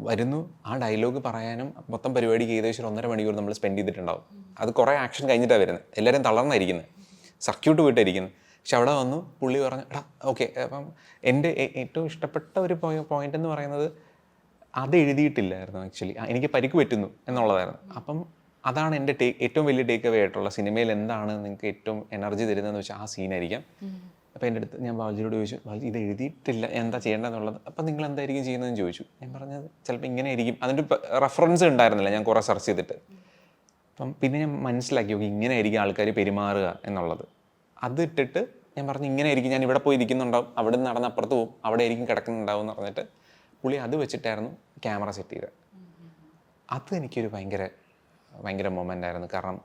വരുന്നു, ആ ഡയലോഗ് പറയാനും മൊത്തം പരിപാടിക്ക് ഏകദേശം 1.5 മണിക്കൂർ നമ്മൾ സ്പെൻഡ് ചെയ്തിട്ടുണ്ടാവും. അത് കുറേ ആക്ഷൻ കഴിഞ്ഞിട്ടാണ് വരുന്നത്, എല്ലാവരും തളർന്നായിരിക്കുന്നത്, സർക്യൂട്ട് പോയിട്ടായിരിക്കുന്നത്. പക്ഷെ അവിടെ വന്നു പുള്ളി പറഞ്ഞു, എടാ ഓക്കെ. അപ്പം എൻ്റെ ഏറ്റവും ഇഷ്ടപ്പെട്ട ഒരു പോയിന്റ് എന്ന് പറയുന്നത്, അത് എഴുതിയിട്ടില്ലായിരുന്നു ആക്ച്വലി, എനിക്ക് പരിക്ക് പറ്റുന്നു എന്നുള്ളതായിരുന്നു. അപ്പം അതാണ് എൻ്റെ ഏറ്റവും വലിയ ടേക്ക് അവേ ആയിട്ടുള്ള, സിനിമയിൽ എന്താണ് നിങ്ങൾക്ക് ഏറ്റവും എനർജി തരുന്നതെന്ന് വെച്ചാൽ ആ സീനായിരിക്കാം. അപ്പോൾ എൻ്റെ അടുത്ത് ഞാൻ ബാലജിയോട് ചോദിച്ചു, ബാലജി ഇത് എഴുതിയിട്ടില്ല, എന്താ ചെയ്യേണ്ടതെന്നുള്ളത്. അപ്പം നിങ്ങൾ എന്തായിരിക്കും ചെയ്യുന്നതെന്ന് ചോദിച്ചു. ഞാൻ പറഞ്ഞത് ചിലപ്പോൾ ഇങ്ങനെ ആയിരിക്കും. അതിൻ്റെ റെഫറൻസ് ഉണ്ടായിരുന്നില്ല, ഞാൻ കുറേ സെർച്ച് ചെയ്തിട്ട്. അപ്പം പിന്നെ ഞാൻ മനസ്സിലാക്കി, ഓക്കെ ഇങ്ങനെ ആയിരിക്കും ആൾക്കാർ പെരുമാറുക എന്നുള്ളത്. അത് ഇട്ടിട്ട് ഞാൻ പറഞ്ഞു, ഇങ്ങനെ ആയിരിക്കും, ഞാൻ ഇവിടെ പോയി ഇരിക്കുന്നുണ്ടാവും, അവിടെ നിന്ന് നടന്ന് അപ്പുറത്ത് പോകും, അവിടെ ആയിരിക്കും കിടക്കുന്നുണ്ടാവും എന്ന് പറഞ്ഞിട്ട് പുള്ളി അത് വെച്ചിട്ടായിരുന്നു ക്യാമറ സെറ്റ് ചെയ്തത്. അത് എനിക്കൊരു ഭയങ്കര മൊമെൻ്റ് ആയിരുന്നു. കാരണം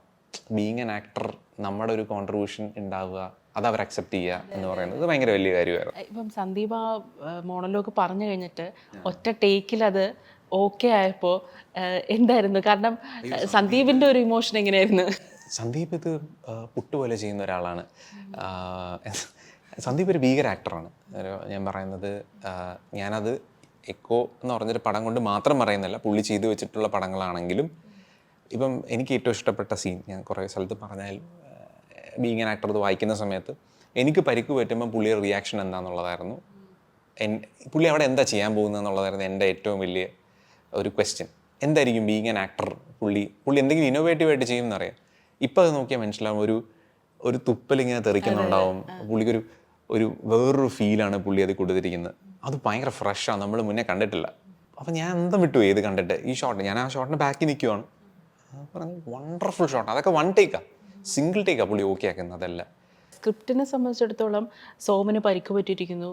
ബീങ് ആൻ ആക്ടർ, നമ്മുടെ ഒരു കോൺട്രിബ്യൂഷൻ ഉണ്ടാവുക, അത് അവർ അക്സെപ്റ്റ് ചെയ്യുക എന്ന് പറയുന്നത് ഭയങ്കര വലിയ കാര്യമായിരുന്നു. ഇപ്പം സന്ദീപ് ആ മോണലോഗ് പറഞ്ഞു കഴിഞ്ഞിട്ട് ഒറ്റ ടേക്കിൽ അത് ഓക്കെ ആയപ്പോൾ എന്തായിരുന്നു? കാരണം സന്ദീപിൻ്റെ ഒരു ഇമോഷൻ എങ്ങനെയായിരുന്നു? സന്ദീപ് ഇത് പുട്ട് പോലെ ചെയ്യുന്ന ഒരാളാണ്. സന്ദീപ് ഒരു ഭീകര ആക്ടറാണ്. ഞാൻ പറയുന്നത്, ഞാനത് എക്കോ എന്ന് പറഞ്ഞൊരു പടം കൊണ്ട് മാത്രം പറയുന്നില്ല, പുള്ളി ചെയ്തു വെച്ചിട്ടുള്ള പടങ്ങളാണെങ്കിലും. ഇപ്പം എനിക്ക് ഏറ്റവും ഇഷ്ടപ്പെട്ട സീൻ ഞാൻ കുറേ സ്ഥലത്ത് പറഞ്ഞാൽ, ബീങ് ആൻ ആക്ടർ ഇത് വായിക്കുന്ന സമയത്ത് എനിക്ക് പരിക്ക് പറ്റുമ്പോൾ പുള്ളിയുടെ റിയാക്ഷൻ എന്താണെന്നുള്ളതായിരുന്നു. പുള്ളി അവിടെ എന്താ ചെയ്യാൻ പോകുന്നത് എന്നുള്ളതായിരുന്നു എൻ്റെ ഏറ്റവും വലിയ ഒരു ക്വസ്റ്റ്യൻ. എന്തായിരിക്കും ബീങ് ആൻ ആക്ടർ, പുള്ളി എന്തെങ്കിലും ഇന്നോവേറ്റീവായിട്ട് ചെയ്യുമെന്നറിയാം. ഇപ്പം അത് നോക്കിയാൽ മനസ്സിലാവും, ഒരു തുപ്പലിങ്ങനെ തെറിക്കുന്നുണ്ടാവും. പുള്ളിക്കൊരു വേറൊരു ഫീലാണ് പുള്ളി അത് കൊടുത്തിരിക്കുന്നത്. അത് ഭയങ്കര ഫ്രഷാണ്, നമ്മൾ മുന്നേ കണ്ടിട്ടില്ല. അപ്പം ഞാൻ എന്താ വിട്ടുപോയി ഇത് കണ്ടിട്ട്. ഈ ഷോട്ട്, ഞാൻ ആ ഷോട്ടിന് ബാക്കിൽ നിൽക്കുവാണ്, പറഞ്ഞു വണ്ടർഫുൾ ഷോട്ട്. അതൊക്കെ വൺ ടേക്കാണ്, സിംഗിൾ ടേക്കാണ് പുള്ളി ഓക്കെ ആക്കുന്നത്. അതല്ല, സ്ക്രിപ്റ്റിനെ സംബന്ധിച്ചിടത്തോളം സോമന് പരിക്ക് പറ്റിയിരിക്കുന്നു,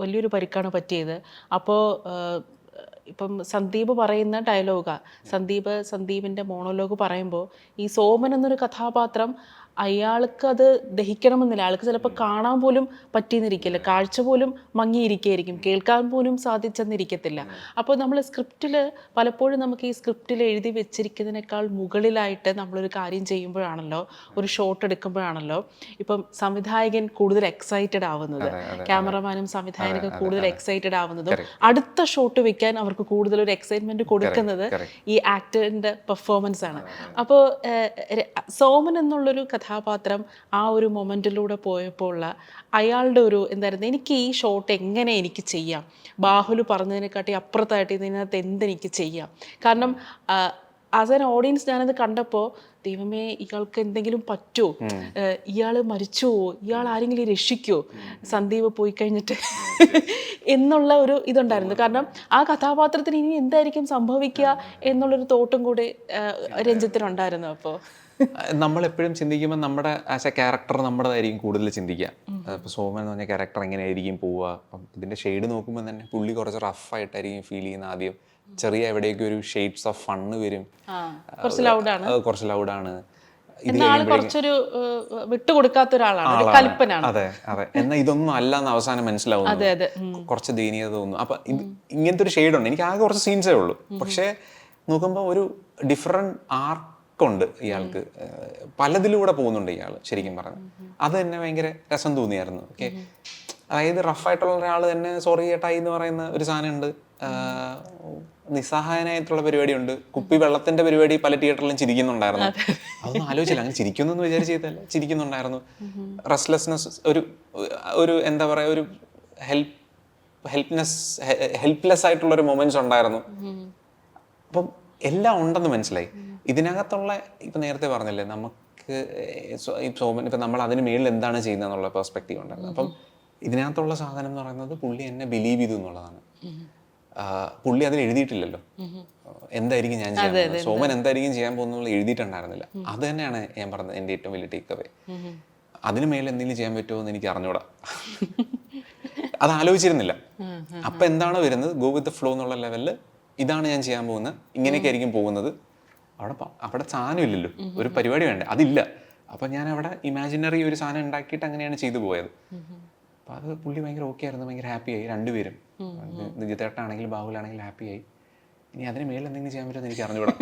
വലിയൊരു പരിക്കാണ് പറ്റിയത്. അപ്പോൾ ഇപ്പം സന്ദീപ് പറയുന്ന ഡയലോഗാണ്, സന്ദീപിൻ്റെ മോണോലോഗ് പറയുമ്പോൾ ഈ സോമൻ എന്നൊരു കഥാപാത്രം അയാൾക്ക് അത് ദഹിക്കണമെന്നില്ല. അയാൾക്ക് ചിലപ്പോൾ കാണാൻ പോലും പറ്റിയെന്നിരിക്കില്ല, കാഴ്ച പോലും മങ്ങിയിരിക്കുകയായിരിക്കും, കേൾക്കാൻ പോലും സാധിച്ചെന്നിരിക്കത്തില്ല. അപ്പോൾ നമ്മൾ സ്ക്രിപ്റ്റിൽ പലപ്പോഴും നമുക്ക് ഈ സ്ക്രിപ്റ്റിൽ എഴുതി വെച്ചിരിക്കുന്നതിനേക്കാൾ മുകളിലായിട്ട് നമ്മളൊരു കാര്യം ചെയ്യുമ്പോഴാണല്ലോ, ഒരു ഷോട്ട് എടുക്കുമ്പോഴാണല്ലോ ഇപ്പം സംവിധായകൻ കൂടുതൽ എക്സൈറ്റഡ് ആവുന്നത്, ക്യാമറമാനും സംവിധായകനൊക്കെ കൂടുതൽ എക്സൈറ്റഡ് ആവുന്നതും അടുത്ത ഷോട്ട് വെക്കാൻ അവർക്ക് കൂടുതൽ ഒരു എക്സൈറ്റ്മെന്റ് കൊടുക്കുന്നത് ഈ ആക്ടറിന്റെ പെർഫോമൻസ് ആണ്. അപ്പോൾ സോമൻ എന്നുള്ളൊരു കഥാപാത്രം ആ ഒരു മൊമെന്റിലൂടെ പോയപ്പോൾ ഉള്ള അയാളുടെ ഒരു എന്തായിരുന്നു, എനിക്ക് ഈ ഷോട്ട് എങ്ങനെ എനിക്ക് ചെയ്യാം, ബാഹുല് പറഞ്ഞതിനെക്കാട്ടി അപ്പുറത്തായിട്ട് ഇതിനകത്ത് എന്തെനിക്ക് ചെയ്യാം. കാരണം ആസ് ആൻ ഓഡിയൻസ് ഞാനത് കണ്ടപ്പോൾ, ദൈവമേ ഇയാൾക്ക് എന്തെങ്കിലും പറ്റുമോ, ഇയാൾ മരിച്ചുവോ, ഇയാൾ ആരെങ്കിലും രക്ഷിക്കുമോ സന്ദീപ് പോയി കഴിഞ്ഞിട്ട് എന്നുള്ള ഒരു ഇതുണ്ടായിരുന്നു. കാരണം ആ കഥാപാത്രത്തിന് ഇനി എന്തായിരിക്കും സംഭവിക്കുക എന്നുള്ളൊരു തോട്ടും കൂടി രഞ്ജിത്തിനുണ്ടായിരുന്നു. അപ്പോൾ നമ്മളെപ്പോഴും ചിന്തിക്കുമ്പോൾ നമ്മുടെ ആസ് എ ക്യാരക്ടർ നമ്മുടേതായിരിക്കും കൂടുതൽ ചിന്തിക്കുക. ഇപ്പോൾ സോമൻ എന്ന് പറഞ്ഞ ക്യാരക്ടർ എങ്ങനെയായിരിക്കും പോവുക. അപ്പം ഇതിൻ്റെ ഷെയ്ഡ് നോക്കുമ്പോൾ തന്നെ പുള്ളി കുറച്ച് റഫായിട്ടായിരിക്കും ഫീൽ ചെയ്യുന്നത്. ആദ്യം ചെറിയ എവിടെയൊക്കെ ഒരു ഷെയ്ഡ്സ് ഓഫ് ഫണ്ണ് വരും, കുറച്ച് ലൗഡാണ്. കുറച്ചൊരു വിട്ടുകൊടുക്കാത്ത ഒരാളാണ്, കൽപ്പനാണ്. അതെ. എന്നാൽ ഇതൊന്നും അല്ല എന്ന് അവസാനം മനസ്സിലാവുന്നു, കുറച്ച് ദയനീയത തോന്നുന്നു. അപ്പൊ ഇങ്ങനത്തെ ഒരു ഷെയ്ഡുണ്ട്. എനിക്ക് ആകെ കുറച്ച് സീൻസേ ഉള്ളൂ, പക്ഷെ നോക്കുമ്പോൾ ഒരു ഡിഫറെന്റ് ആർക്കുണ്ട് ഇയാൾക്ക്, പലതിലൂടെ പോകുന്നുണ്ട് ഇയാൾ. ശരിക്കും പറഞ്ഞു അത് തന്നെ ഭയങ്കര രസം തോന്നിയായിരുന്നു. ഓക്കെ, അതായത് റഫായിട്ടുള്ള ഒരാൾ തന്നെ സോറി ചേട്ടായി എന്ന് പറയുന്ന ഒരു സാധനമുണ്ട്, നിസ്സഹായനായിട്ടുള്ള പരിപാടിയുണ്ട്, കുപ്പി വെള്ളത്തിന്റെ പരിപാടി പല തിയേറ്ററിലും ചിരിക്കുന്നുണ്ടായിരുന്നു. അതൊന്നും ആലോചിച്ചില്ല, അങ്ങനെ ചിരിക്കുന്നൊന്നും വിചാരിച്ചതല്ല, ചിരിക്കുന്നുണ്ടായിരുന്നു. റെസ്റ്റ്ലെസ്നെസ്, ഒരു എന്താ പറയാ, ഒരു ഹെൽപ്ലെസ് ആയിട്ടുള്ളൊരു മൊമെന്റ്സ് ഉണ്ടായിരുന്നു. അപ്പം എല്ലാം ഉണ്ടെന്ന് മനസ്സിലായി ഇതിനകത്തുള്ള. ഇപ്പം നേരത്തെ പറഞ്ഞില്ലേ, നമുക്ക് ഈ സോമൻ ഇപ്പം നമ്മൾ അതിന് മേളിൽ എന്താണ് ചെയ്യുന്നതെന്നുള്ള പെർസ്പെക്റ്റീവ് ഉണ്ടായിരുന്നു. അപ്പം ഇതിനകത്തുള്ള സാധനം എന്ന് പറയുന്നത് പുള്ളി എന്നെ ബിലീവ് ചെയ്തു എന്നുള്ളതാണ്. പുള്ളി അതിൽ എഴുതിയിട്ടില്ലല്ലോ എന്തായിരിക്കും ഞാൻ ചെയ്യാൻ പോകുന്നത്, സോമൻ എന്തായിരിക്കും ചെയ്യാൻ പോകുന്നത് എഴുതിയിട്ടുണ്ടായിരുന്നില്ല. അത് തന്നെയാണ് ഞാൻ പറഞ്ഞത് എൻ്റെ ഏറ്റവും വലിയ ടേക്ക് അവേ. അതിന് മേലെ എന്തെങ്കിലും ചെയ്യാൻ പറ്റുമോ എന്ന് എനിക്ക് അറിഞ്ഞൂടാ, അത് ആലോചിച്ചിരുന്നില്ല. അപ്പം എന്താണ് വരുന്നത്, ഗോ വിത്ത് ദ ഫ്ലോ എന്നുള്ള ലെവലിൽ ഇതാണ് ഞാൻ ചെയ്യാൻ പോകുന്നത്, ഇങ്ങനെയൊക്കെ ആയിരിക്കും പോകുന്നത്. അവിടെ സാധനം ഇല്ലല്ലോ, ഒരു പരിപാടി വേണ്ടേ, അതില്ല. അപ്പം ഞാൻ അവിടെ ഇമാജിനറി ഒരു സാധനം ഉണ്ടാക്കിയിട്ട് അങ്ങനെയാണ് ചെയ്തു പോയത്. അപ്പം അത് പുള്ളി ഭയങ്കര ഓക്കെ ആയിരുന്നു, ഭയങ്കര ഹാപ്പിയായി രണ്ടുപേരും. നിജിത്തേട്ടനാണെങ്കിലും ബാഹുലാണെങ്കിലും ഹാപ്പിയായി. ഇനി അതിന് മേളിൽ എന്തെങ്കിലും ചെയ്യാൻ പറ്റുമെന്ന് എനിക്ക് അറിഞ്ഞുകൂടാ.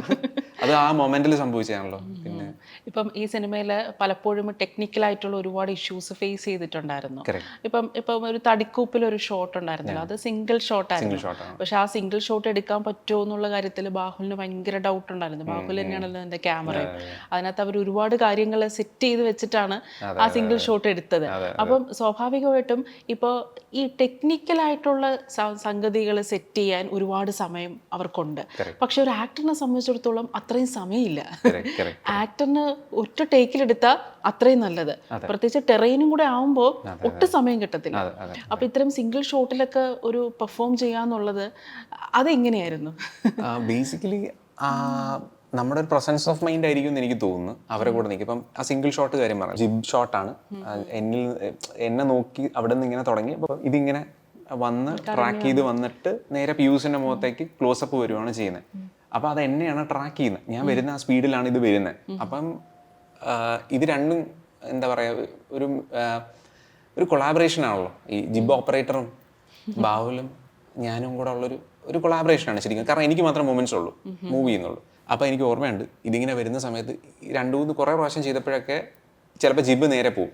അത് ആ മൊമെന്റിൽ സംഭവിച്ചാണല്ലോ. പിന്നെ ഇപ്പം ഈ സിനിമയിൽ പലപ്പോഴും ടെക്നിക്കലായിട്ടുള്ള ഒരുപാട് ഇഷ്യൂസ് ഫേസ് ചെയ്തിട്ടുണ്ടായിരുന്നു. ഇപ്പം ഒരു തടിക്കൂപ്പിൽ ഒരു ഷോട്ട് ഉണ്ടായിരുന്നല്ലോ, അത് സിംഗിൾ ഷോട്ടായിരുന്നു. പക്ഷെ ആ സിംഗിൾ ഷോട്ട് എടുക്കാൻ പറ്റുമോ എന്നുള്ള കാര്യത്തിൽ ബാഹുലിന് ഭയങ്കര ഡൗട്ട് ഉണ്ടായിരുന്നു. ബാഹുൽ തന്നെയാണല്ലോ എൻ്റെ ക്യാമറ, അതിനകത്ത് അവർ ഒരുപാട് കാര്യങ്ങൾ സെറ്റ് ചെയ്ത് വെച്ചിട്ടാണ് ആ സിംഗിൾ ഷോട്ട് എടുത്തത്. അപ്പം സ്വാഭാവികമായിട്ടും ഇപ്പോൾ ഈ ടെക്നിക്കലായിട്ടുള്ള സംഗതികൾ സെറ്റ് ചെയ്യാൻ ഒരുപാട് സമയം അവർക്കുണ്ട്. പക്ഷെ ഒരു ആക്ടറിനെ സംബന്ധിച്ചിടത്തോളം അത്രയും സമയമില്ല. ആക്ടറിന് ഒറ്റ ടേക്കിലെടുത്താൽ അത്രയും നല്ലത്, പ്രത്യേകിച്ച് ടെറൈനും കൂടെ ആവുമ്പോൾ ഒട്ടും സമയം കിട്ടത്തില്ല. അപ്പൊ ഇത്തരം സിംഗിൾ ഷോട്ടിലൊക്കെ ഒരു പെർഫോം ചെയ്യാന്നുള്ളത് അതെങ്ങനെയായിരുന്നു? ബേസിക്കലി നമ്മുടെ ഒരു പ്രസൻസ് ഓഫ് മൈൻഡ് ആയിരിക്കും എന്ന് എനിക്ക് തോന്നുന്നു അവരെ കൂടെ നിൽക്കും. ഇപ്പം ആ സിംഗിൾ ഷോട്ട് കാര്യം പറഞ്ഞു, ജിബ് ഷോട്ടാണ്. എന്നെ നോക്കി അവിടെ നിന്ന് ഇങ്ങനെ തുടങ്ങി, അപ്പം ഇതിങ്ങനെ വന്ന് ട്രാക്ക് ചെയ്ത് വന്നിട്ട് നേരെ പിയൂസിന്റെ മുഖത്തേക്ക് ക്ലോസപ്പ് വരുവാണ് ചെയ്യുന്നത്. അപ്പം അത് എന്നെയാണ് ട്രാക്ക് ചെയ്യുന്നത്, ഞാൻ വരുന്ന ആ സ്പീഡിലാണ് ഇത് വരുന്നത്. അപ്പം ഇത് രണ്ടും എന്താ പറയുക, ഒരു കൊളാബറേഷൻ ആണല്ലോ. ഈ ജിബ് ഓപ്പറേറ്ററും ബാഹുലും ഞാനും കൂടെ ഉള്ളൊരു കൊളാബറേഷൻ ആണ് ശരിക്കും. കാരണം എനിക്ക് മാത്രം മൊമെന്റ്സ് ഉള്ളൂ മൂവ് ചെയ്യുന്നുള്ളൂ. അപ്പോൾ എനിക്ക് ഓർമ്മയുണ്ട് ഇതിങ്ങനെ വരുന്ന സമയത്ത് 2-3 കുറേ പ്രാവശ്യം ചെയ്തപ്പോഴൊക്കെ ചിലപ്പോൾ ജിബ് നേരെ പോകും,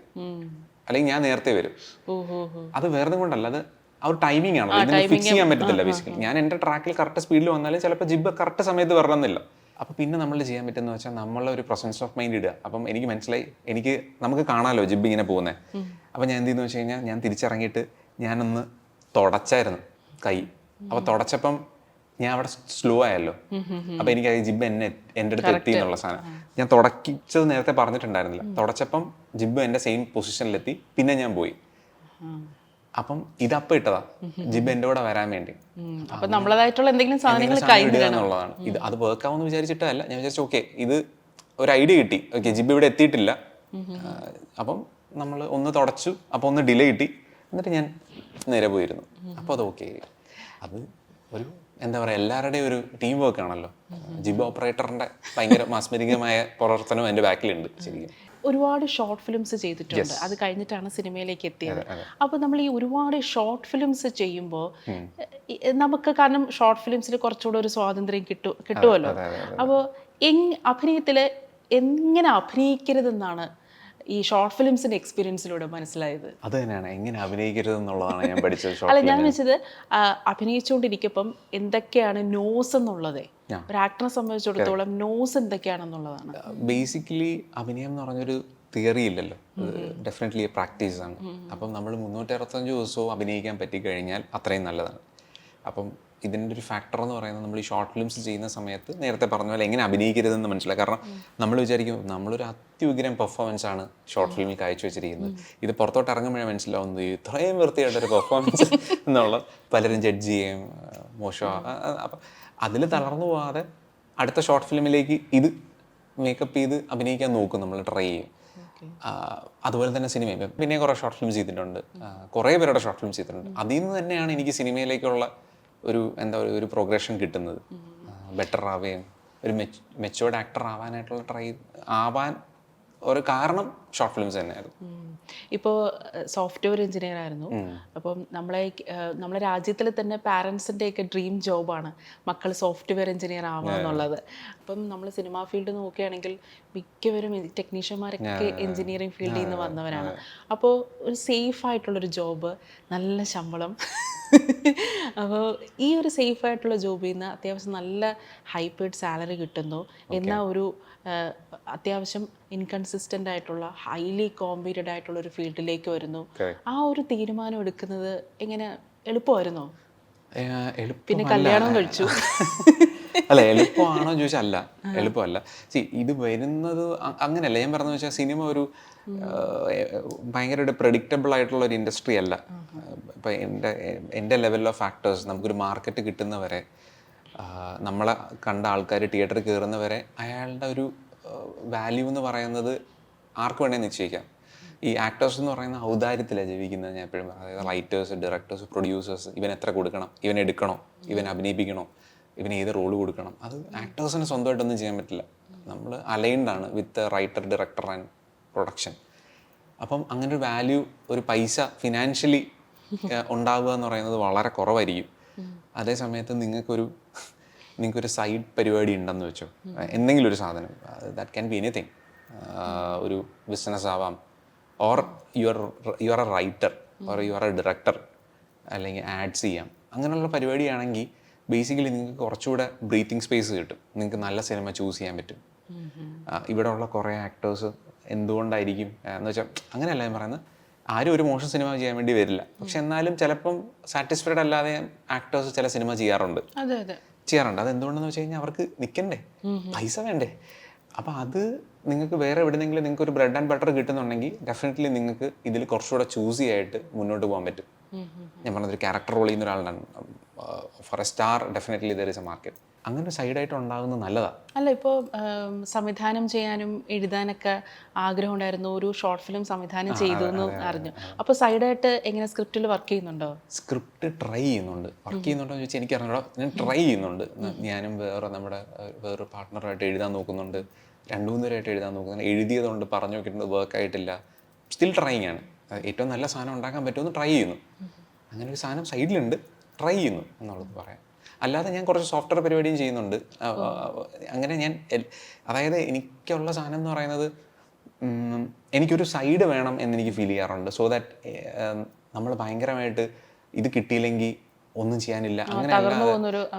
അല്ലെങ്കിൽ ഞാൻ നേരത്തെ വരും. അത് വേറെ കൊണ്ടല്ല, അത് ആ ഒരു ടൈമിംഗ് ആണ്, ഇതിന് ഫിക്സ് ചെയ്യാൻ പറ്റത്തില്ല. ബേസിക്കലി ഞാൻ എൻ്റെ ട്രാക്കിൽ കറക്റ്റ് സ്പീഡിൽ വന്നാലും ചിലപ്പോൾ ജിബ് കറക്റ്റ് സമയത്ത് വരണമെന്നില്ല. അപ്പോൾ പിന്നെ നമ്മൾ ചെയ്യാൻ പറ്റുന്ന വെച്ചാൽ നമ്മളെ ഒരു പ്രസൻസ് ഓഫ് മൈൻഡ് ഇടുക. അപ്പം എനിക്ക് മനസ്സിലായി, നമുക്ക് കാണാമല്ലോ ജിബ് ഇങ്ങനെ പോകുന്നത്. അപ്പോൾ ഞാൻ എന്ത് ചെയ്യുന്നു വെച്ച് കഴിഞ്ഞാൽ, ഞാൻ തിരിച്ചിറങ്ങിയിട്ട് ഞാനൊന്ന് തുടച്ചായിരുന്നു കൈ. അപ്പോൾ തുടച്ചപ്പം ഞാൻ അവിടെ സ്ലോ ആയല്ലോ. അപ്പോൾ എനിക്ക് ജിബ് എൻ്റെ അടുത്ത് എത്തി എന്നുള്ള സാധനം ഞാൻ തുടക്കിച്ചത് നേരത്തെ പറഞ്ഞിട്ടുണ്ടായിരുന്നില്ല. തുടച്ചപ്പം ജിബ് എൻ്റെ സെയിം പൊസിഷനിലെത്തി, പിന്നെ ഞാൻ പോയി. അപ്പം ഇതപ്പം ഇട്ടതാ ജിബ് എൻ്റെ കൂടെ വരാൻ വേണ്ടി. അപ്പൊ നമ്മളതായിട്ടുള്ള എന്തെങ്കിലും സാധനങ്ങൾ ഇടുക എന്നുള്ളതാണ്. അത് വർക്ക് ആവുമെന്ന് വിചാരിച്ചിട്ടല്ല, ഞാൻ വിചാരിച്ചു ഓക്കെ ഇത് ഒരു ഐഡിയ കിട്ടി, ഓക്കെ ജിബ് ഇവിടെ എത്തിയിട്ടില്ല, അപ്പം നമ്മൾ ഒന്ന് തുടച്ചു, അപ്പോൾ ഒന്ന് ഡിലേ കിട്ടി, എന്നിട്ട് ഞാൻ നേരെ പോയിരുന്നു. അപ്പോൾ അത് ഓക്കെ. അത് ഒരു എന്താ പറയുക, എല്ലാവരുടെയും ഒരു ടീം വർക്ക് ആണല്ലോ. ജിബ് ഓപ്പറേറ്ററിന്റെ ഭയങ്കര മാസ്മരികമായ പ്രവർത്തനം എൻ്റെ ബാക്കിലുണ്ട് ശരിക്കും. ഒരുപാട് ഷോർട്ട് ഫിലിംസ് ചെയ്തിട്ടുണ്ട്, അത് കഴിഞ്ഞിട്ടാണ് സിനിമയിലേക്ക് എത്തിയത്. അപ്പോൾ നമ്മൾ ഈ ഒരുപാട് ഷോർട്ട് ഫിലിംസ് ചെയ്യുമ്പോൾ നമുക്ക്, കാരണം ഷോർട്ട് ഫിലിംസിൽ കുറച്ചുകൂടെ ഒരു സ്വാതന്ത്ര്യം കിട്ടുമല്ലോ. അപ്പോൾ അഭിനയത്തിൽ എങ്ങനെ അഭിനയിക്കരുതെന്നാണ് ഈ ഷോർട്ട് ഫിലിംസിന്റെ എക്സ്പീരിയൻസിലൂടെ മനസ്സിലായത്? അത് തന്നെയാണ്, എങ്ങനെ അഭിനയിക്കരുത് എന്നുള്ളതാണ് ഞാൻ പഠിച്ചത്. അല്ല, ഞാൻ വെച്ചത് അഭിനയിച്ചുകൊണ്ടിരിക്കുമ്പം എന്തൊക്കെയാണ് നോസ് എന്നുള്ളത്, ഒരു ആക്ടറെ സംബന്ധിച്ചിടത്തോളം നോസ് എന്തൊക്കെയാണെന്നുള്ളതാണ്. ബേസിക്കലി അഭിനയം എന്ന് പറഞ്ഞൊരു തിയറി ഇല്ലല്ലോ, ഡെഫിനറ്റ്ലി പ്രാക്ടീസ് ആണ്. അപ്പം നമ്മൾ 365 ദിവസവും അഭിനയിക്കാൻ പറ്റിക്കഴിഞ്ഞാൽ അത്രയും നല്ലതാണ്. അപ്പം ഇതിൻ്റെ ഒരു ഫാക്ടർ എന്ന് പറയുന്നത്, നമ്മൾ ഈ ഷോർട്ട് ഫിലിംസ് ചെയ്യുന്ന സമയത്ത് നേരത്തെ പറഞ്ഞ പോലെ എങ്ങനെ അഭിനയിക്കരുതെന്ന് മനസ്സിലായി. കാരണം നമ്മൾ വിചാരിക്കും നമ്മളൊരു അത്യുഗ്രം പെർഫോമൻസ് ആണ് ഷോർട്ട് ഫിലിമിൽ കാഴ്ചവെച്ചിരിക്കുന്നത്, ഇത് പുറത്തോട്ട് ഇറങ്ങുമ്പോഴേ മനസ്സിലാവുന്നത് ഇത്രയും വൃത്തിയായിട്ടൊരു പെർഫോമൻസ് എന്നുള്ള പലരും ജഡ്ജ് ചെയ്യും, മോശമാണ്. അപ്പം അതിൽ തളർന്നു പോകാതെ അടുത്ത ഷോർട്ട് ഫിലിമിലേക്ക് ഇത് മേക്കപ്പ് ചെയ്ത് അഭിനയിക്കാൻ നോക്കും, നമ്മൾ ട്രൈ ചെയ്യും. അതുപോലെ തന്നെ സിനിമയും പിന്നെ കുറേ ഷോർട്ട് ഫിലിംസ് ചെയ്തിട്ടുണ്ട്, കുറേ പേരുടെ ഷോർട്ട് ഫിലിംസ് ചെയ്തിട്ടുണ്ട്. അതിൽ നിന്ന് തന്നെയാണ് എനിക്ക് സിനിമയിലേക്കുള്ള ഒരു എന്താ പറയുക, ഒരു പ്രോഗ്രഷൻ കിട്ടുന്നത്. ബെറ്റർ ആവുകയും ഒരു മെച്ചുവേർഡ് ആക്ടർ ആവാനായിട്ടുള്ള ആവാൻ ഒരു കാരണം ഷോർട്ട് ഫിലിംസ് തന്നെയായിരുന്നു. ഇപ്പോൾ സോഫ്റ്റ്വെയർ എഞ്ചിനീയർ ആയിരുന്നു. അപ്പം നമ്മളെ രാജ്യത്തിൽ തന്നെ പാരൻസിൻ്റെയൊക്കെ ഡ്രീം ജോബാണ് മക്കൾ സോഫ്റ്റ്വെയർ എഞ്ചിനീയർ ആവുക എന്നുള്ളത്. അപ്പം നമ്മൾ സിനിമാ ഫീൽഡ് നോക്കുകയാണെങ്കിൽ മിക്കവരും ടെക്നീഷ്യന്മാരൊക്കെ എഞ്ചിനീയറിംഗ് ഫീൽഡിൽ നിന്ന് വന്നവരാണ്. അപ്പോൾ ഒരു സേഫ് ആയിട്ടുള്ളൊരു ജോബ്, നല്ല ശമ്പളം. അപ്പോൾ ഈ ഒരു സേഫ് ആയിട്ടുള്ള ജോബിൽ നിന്ന് അത്യാവശ്യം നല്ല ഹൈ പെയ്ഡ് സാലറി കിട്ടുന്നു, എന്നാൽ ഒരു അത്യാവശ്യം ഇൻകൺസിസ്റ്റൻ്റ് ആയിട്ടുള്ള ഹൈലി കോമ്പീറ്റഡ് ആയിട്ടുള്ള ഒരു ഫീൽഡിലേക്ക് വരുന്നു. ആ ഒരു തീരുമാനം എടുക്കുന്നത് എങ്ങനെ, എളുപ്പമായിരുന്നോ? പിന്നെ കല്യാണം കഴിച്ചു. അല്ല, എളുപ്പമാണോ ചോദിച്ചാൽ അല്ല, എളുപ്പമല്ല. ഇത് വരുന്നത് അങ്ങനെയല്ല. ഞാൻ പറഞ്ഞു വെച്ചാൽ സിനിമ ഒരു ഭയങ്കര പ്രെഡിക്റ്റബിൾ ആയിട്ടുള്ള ഒരു ഇൻഡസ്ട്രി അല്ല. ഇപ്പം എൻ്റെ ലെവൽ ഓഫ് ആക്ടേഴ്സ്, നമുക്കൊരു മാർക്കറ്റ് കിട്ടുന്നവരെ, നമ്മളെ കണ്ട ആൾക്കാർ തിയേറ്ററിൽ കയറുന്നവരെ അയാളുടെ ഒരു വാല്യൂ എന്ന് പറയുന്നത് ആർക്ക് വേണമെങ്കിൽ നിശ്ചയിക്കാം. ഈ ആക്ടേഴ്സ് എന്ന് പറയുന്ന ഔദാര്യത്തിലാണ് ജീവിക്കുന്നത്. ഞാൻ എപ്പോഴും അതായത് റൈറ്റേഴ്സ്, ഡയറക്ടേഴ്സ്, പ്രൊഡ്യൂസേഴ്സ്, ഇവൻ എത്ര കൊടുക്കണം, ഇവൻ എടുക്കണോ, ഇവൻ അഭിനയിപ്പിക്കണോ, ഇവന് ഏത് റോള് കൊടുക്കണം, അത് ആക്ടേഴ്സിന് സ്വന്തമായിട്ടൊന്നും ചെയ്യാൻ പറ്റില്ല. നമ്മൾ അലൈൻഡ് ആണ് വിത്ത് റൈറ്റർ, ഡയറക്ടർ ആൻഡ് പ്രൊഡക്ഷൻ. അപ്പം അങ്ങനെ ഒരു വാല്യൂ, ഒരു പൈസ ഫിനാൻഷ്യലി ഉണ്ടാവുക എന്ന് പറയുന്നത് വളരെ കുറവായിരിക്കും. അതേ സമയത്ത് നിങ്ങൾക്കൊരു സൈഡ് പരിപാടി ഉണ്ടെന്ന് വെച്ചോ, എന്തെങ്കിലും ഒരു സാധനം, ദാറ്റ് ക്യാൻ ബി എനിത്തിങ്, ഒരു ബിസിനസ് ആവാം, or you are A writer, or you are A director, അല്ലെങ്കിൽ ആഡ്സ് ചെയ്യാം. അങ്ങനെയുള്ള പരിപാടിയാണെങ്കിൽ ബേസിക്കലി നിങ്ങൾക്ക് കുറച്ചുകൂടെ ബ്രീത്തിങ് സ്പേസ് കിട്ടും, നിങ്ങൾക്ക് നല്ല സിനിമ ചൂസ് ചെയ്യാൻ പറ്റും. ഇവിടെ ഉള്ള കുറേ ആക്ടേഴ്സ് എന്തുകൊണ്ടായിരിക്കും എന്ന് വെച്ചാൽ, അങ്ങനെയല്ല ഞാൻ പറയുന്നത്, ആരും ഒരു മോശം സിനിമ ചെയ്യാൻ വേണ്ടി വരില്ല. പക്ഷെ എന്നാലും ചിലപ്പം സാറ്റിസ്ഫൈഡ് അല്ലാതെ ആക്ടേഴ്സ് ചില സിനിമ ചെയ്യാറുണ്ട്. അതെന്തുകൊണ്ടെന്ന് വെച്ച് കഴിഞ്ഞാൽ അവർക്ക് നിൽക്കണ്ടേ, പൈസ വേണ്ടേ. അപ്പം അത് നിങ്ങൾക്ക് വേറെ എവിടെയെങ്കിലും നിങ്ങൾക്ക് ഒരു ബ്രെഡ് ആൻഡ് ബട്ടർ കിട്ടുന്നുണ്ടെങ്കിൽ ഡെഫിനറ്റ്ലി നിങ്ങൾക്ക് ഇതിൽ കുറച്ചുകൂടെ ചൂസി ആയിട്ട് മുന്നോട്ട് പോകാൻ പറ്റും. ഞാൻ പറഞ്ഞതൊരു ക്യാരക്ടർ റോൾ ചെയ്യുന്ന ഒരാളാണ്. For a star definitely there is a market. അങ്ങനെ സൈഡായിട്ട് ഉണ്ടാകുന്നത് നല്ലതാണ്. അല്ല, ഇപ്പോൾ സംവിധാനം ചെയ്യാനും എഴുതാനൊക്കെ ആഗ്രഹം ഉണ്ടായിരുന്നു, ഒരു ഷോർട്ട് ഫിലിം സംവിധാനം ചെയ്തു എന്ന് അറിഞ്ഞു. അപ്പോൾ സൈഡായിട്ട് എങ്ങനെ സ്ക്രിപ്റ്റിൽ വർക്ക് ചെയ്യുന്നുണ്ടോ? സ്ക്രിപ്റ്റ് ട്രൈ ചെയ്യുന്നുണ്ട്. വർക്ക് ചെയ്യുന്നുണ്ടോ എന്ന് ചോദിച്ചാൽ എനിക്ക് അറിഞ്ഞോ, ഞാൻ ട്രൈ ചെയ്യുന്നുണ്ട്. ഞാനും വേറൊരു പാർട്ട്ണറായിട്ട് എഴുതാൻ നോക്കുന്നുണ്ട്, 2-3 പേരായിട്ട് എഴുതാൻ നോക്കുന്നുണ്ട്. എഴുതിയതുകൊണ്ട് പറഞ്ഞു നോക്കിയിട്ടുണ്ട്, വർക്ക് ആയിട്ടില്ല. സ്റ്റിൽ ട്രൈയിങ് ആണ്. ഏറ്റവും നല്ല സാധനം ഉണ്ടാക്കാൻ പറ്റുമെന്ന് ട്രൈ ചെയ്യുന്നു. അങ്ങനെ ഒരു സാധനം സൈഡിലുണ്ട്, ട്രൈ ചെയ്യുന്നു എന്നുള്ളത് പറയാം. അല്ലാതെ ഞാൻ കുറച്ച് സോഫ്റ്റ്വെയർ പരിപാടിയും ചെയ്യുന്നുണ്ട്. അങ്ങനെ ഞാൻ അതായത് എനിക്കുള്ള സാധനം എന്ന് പറയുന്നത് എനിക്കൊരു സൈഡ് വേണം എന്നെനിക്ക് ഫീൽ ചെയ്യാറുണ്ട്. സോ ദാറ്റ് നമ്മൾ ഭയങ്കരമായിട്ട് ഇത് കിട്ടിയില്ലെങ്കിൽ ഒന്നും ചെയ്യാനില്ല അങ്ങനെ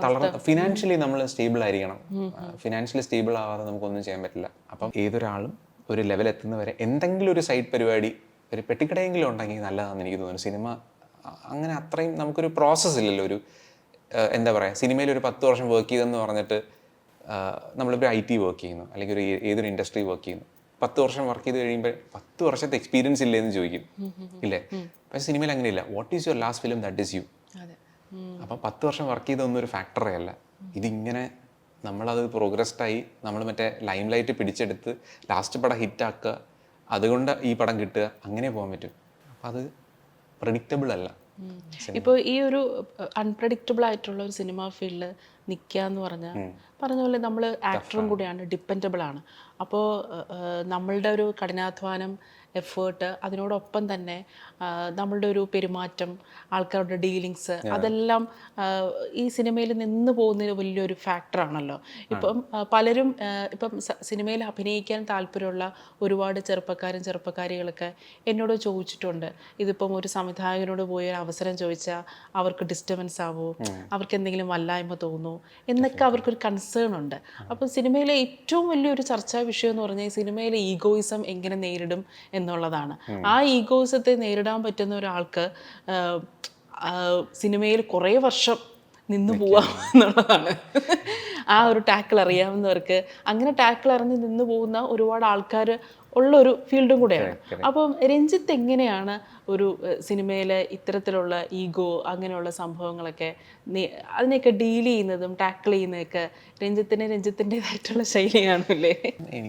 തളർന്ന് ഫിനാൻഷ്യലി നമ്മൾ സ്റ്റേബിൾ ആയിരിക്കണം. ഫിനാൻഷ്യലി സ്റ്റേബിൾ ആവാതെ നമുക്കൊന്നും ചെയ്യാൻ പറ്റില്ല. അപ്പം ഏതൊരാളും ഒരു ലെവൽ എത്തുന്നവരെ എന്തെങ്കിലും ഒരു സൈഡ് പരിപാടി, ഒരു പെട്ടിക്കടയെങ്കിലും ഉണ്ടെങ്കിൽ നല്ലതാണെന്ന് എനിക്ക് തോന്നുന്നു. സിനിമ അങ്ങനെ അത്രയും നമുക്കൊരു പ്രോസസ്സ് ഇല്ലല്ലോ. ഒരു എന്താ പറയുക, സിനിമയിൽ ഒരു 10 വർഷം വർക്ക് ചെയ്തെന്ന് പറഞ്ഞിട്ട് നമ്മളിപ്പോൾ IT വർക്ക് ചെയ്യുന്നു അല്ലെങ്കിൽ ഏതൊരു ഇൻഡസ്ട്രി വർക്ക് ചെയ്യുന്നു, 10 വർഷം വർക്ക് ചെയ്ത് കഴിയുമ്പോൾ 10 വർഷത്തെ എക്സ്പീരിയൻസ് ഇല്ലേ എന്ന് ചോദിക്കും, ഇല്ലേ? പക്ഷേ സിനിമയിൽ അങ്ങനെയില്ല. What is your last film, that is you. അപ്പം 10 വർഷം വർക്ക് ചെയ്തൊന്നും ഒരു ഫാക്ടറേ അല്ല. ഇതിങ്ങനെ നമ്മളത് പ്രോഗ്രസ്ഡായി നമ്മൾ മറ്റേ ലൈം ലൈറ്റ് പിടിച്ചെടുത്ത് ലാസ്റ്റ് പടം ഹിറ്റാക്കുക, അതുകൊണ്ട് ഈ പടം കിട്ടുക, അങ്ങനെ പോകാൻ പറ്റും. അപ്പം അത് പ്രെഡിക്റ്റബിൾ അല്ല. ഇപ്പോൾ ഈ ഒരു അൺപ്രഡിക്റ്റബിൾ ആയിട്ടുള്ള ഒരു സിനിമ ഫീൽഡിൽ നിൽക്കുക എന്ന് പറഞ്ഞ പോലെ നമ്മൾ ആക്ടറും കൂടിയാണ്, ഡിപ്പെൻഡബിൾ ആണ്. അപ്പോൾ നമ്മളുടെ ഒരു കഠിനാധ്വാനം, എഫേർട്ട്, അതിനോടൊപ്പം തന്നെ നമ്മളുടെ ഒരു പെരുമാറ്റം, ആൾക്കാരുടെ ഡീലിങ്സ്, അതെല്ലാം ഈ സിനിമയിൽ നിന്ന് പോകുന്നതിന് വലിയൊരു ഫാക്ടറാണല്ലോ. ഇപ്പം പലരും ഇപ്പം സിനിമയിൽ അഭിനയിക്കാൻ താല്പര്യമുള്ള ഒരുപാട് ചെറുപ്പക്കാരികളൊക്കെ എന്നോട് ചോദിച്ചിട്ടുണ്ട്, ഇതിപ്പം ഒരു സംവിധായകനോട് പോയി ഒരു അവസരം ചോദിച്ചാൽ അവർക്ക് ഡിസ്റ്റർബൻസ് ആവുമോ, അവർക്ക് എന്തെങ്കിലും വല്ലായ്മ തോന്നുമോ എന്നൊക്കെ അവർക്കൊരു കൺസേൺ ഉണ്ട്. അപ്പം സിനിമയിലെ ഏറ്റവും വലിയൊരു ചർച്ചാ വിഷയം എന്ന് പറഞ്ഞാൽ ഈ സിനിമയിലെ ഈഗോയിസം എങ്ങനെ നേരിടും എന്നുള്ളതാണ്. ആ ഈഗോയിസത്തെ നേരിടാൻ പറ്റുന്ന ഒരാൾക്ക് സിനിമയിൽ കുറേ വർഷം നിന്ന് പോവാം എന്നുള്ളതാണ്. ആ ഒരു ടാക്കിൾ അറിയാവുന്നവർക്ക്, അങ്ങനെ ടാക്കിൾ അറിഞ്ഞ് നിന്ന് പോകുന്ന ഒരുപാട് ആൾക്കാർ ഉള്ളൊരു ഫീൽഡും കൂടെയാണ്. അപ്പം രഞ്ജിത്ത് എങ്ങനെയാണ് ഒരു സിനിമയിലെ ഇത്തരത്തിലുള്ള ഈഗോ അങ്ങനെയുള്ള സംഭവങ്ങളൊക്കെ അതിനെയൊക്കെ ഡീൽ ചെയ്യുന്നതും ടാക്കിൾ ചെയ്യുന്നതൊക്കെ രഞ്ജിത്തിൻ്റെതായിട്ടുള്ള ശൈലിയാണല്ലേ?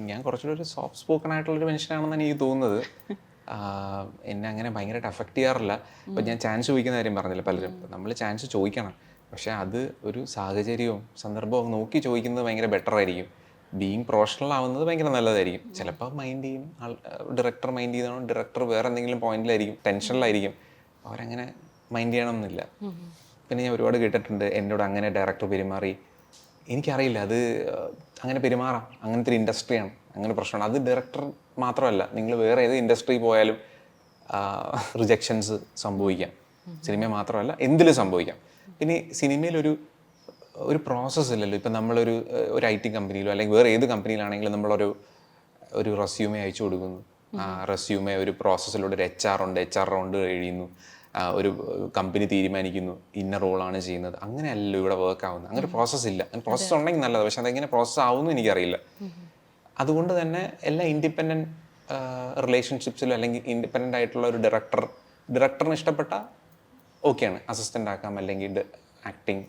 ഞാൻ കുറച്ചുകൂടി ഒരു സോഫ്റ്റ് സ്പോക്കൺ ആയിട്ടുള്ളൊരു മനുഷ്യനാണെന്നാണ് എനിക്ക് തോന്നുന്നത്. എന്നെ അങ്ങനെ ഭയങ്കരമായിട്ട് അഫക്റ്റ് ചെയ്യാറില്ല. ഇപ്പം ഞാൻ ചാൻസ് ചോദിക്കുന്ന കാര്യം പറഞ്ഞില്ല, പലരും നമ്മൾ ചാൻസ് ചോദിക്കണം, പക്ഷെ അത് ഒരു സാഹചര്യവും സന്ദർഭവും നോക്കി ചോദിക്കുന്നത് ഭയങ്കര ബെറ്റർ ആയിരിക്കും. ബീയിങ് പ്രൊഫഷണൽ ആവുന്നത് ഭയങ്കര നല്ലതായിരിക്കും. ചിലപ്പോൾ മൈൻഡ് ചെയ്യും, ഡയറക്ടർ മൈൻഡ് ചെയ്തോ, ഡയറക്ടർ വേറെ എന്തെങ്കിലും പോയിന്റിലായിരിക്കും, ടെൻഷനിലായിരിക്കും, അവരങ്ങനെ മൈൻഡ് ചെയ്യണം എന്നില്ല. പിന്നെ ഞാൻ ഒരുപാട് കേട്ടിട്ടുണ്ട് എന്നോട് അങ്ങനെ ഡയറക്ടർ പെരുമാറി. എനിക്കറിയില്ല, അത് അങ്ങനെ പെരുമാറാം, അങ്ങനത്തെ ഒരു ഇൻഡസ്ട്രിയാണ്, അങ്ങനെ പ്രശ്നമാണ്. അത് ഡയറക്ടർ മാത്രമല്ല, നിങ്ങൾ വേറെ ഏത് ഇൻഡസ്ട്രി പോയാലും റിജക്ഷൻസ് സംഭവിക്കാം. സിനിമ മാത്രമല്ല, എന്തിലും സംഭവിക്കാം. പിന്നെ സിനിമയിലൊരു പ്രോസസ്സ് ഇല്ലല്ലോ. ഇപ്പം നമ്മളൊരു IT കമ്പനിയിലോ അല്ലെങ്കിൽ വേറെ ഏത് കമ്പനിയിലാണെങ്കിലും നമ്മളൊരു റെസ്യൂമെ അയച്ചു കൊടുക്കുന്നു. റെസ്യൂമെ ഒരു പ്രോസസ്സിലൂടെ ഒരു HR ഉണ്ട്, HR റൗണ്ട് കഴിയുന്നു, ഒരു കമ്പനി തീരുമാനിക്കുന്നു ഇന്ന റോളാണ് ചെയ്യുന്നത്. അങ്ങനെയല്ലല്ലോ ഇവിടെ വർക്ക് ആവുന്നത്. അങ്ങനെ പ്രോസസ്സ് ഇല്ല. അങ്ങനെ പ്രോസസ്സ് ഉണ്ടെങ്കിൽ നല്ലത്, പക്ഷെ അതെങ്ങനെ പ്രോസസ്സ് ആവുമെന്ന് എനിക്കറിയില്ല. അതുകൊണ്ട് തന്നെ എല്ലാ ഇൻഡിപെൻഡൻറ്റ് റിലേഷൻഷിപ്സിലും അല്ലെങ്കിൽ ഇൻഡിപെൻഡൻ്റ് ആയിട്ടുള്ള ഒരു ഡയറക്ടറിന് ഇഷ്ടപ്പെട്ട ഓക്കെയാണ്, അസിസ്റ്റൻ്റ് ആക്കാം, അല്ലെങ്കിൽ ആക്ടിങ്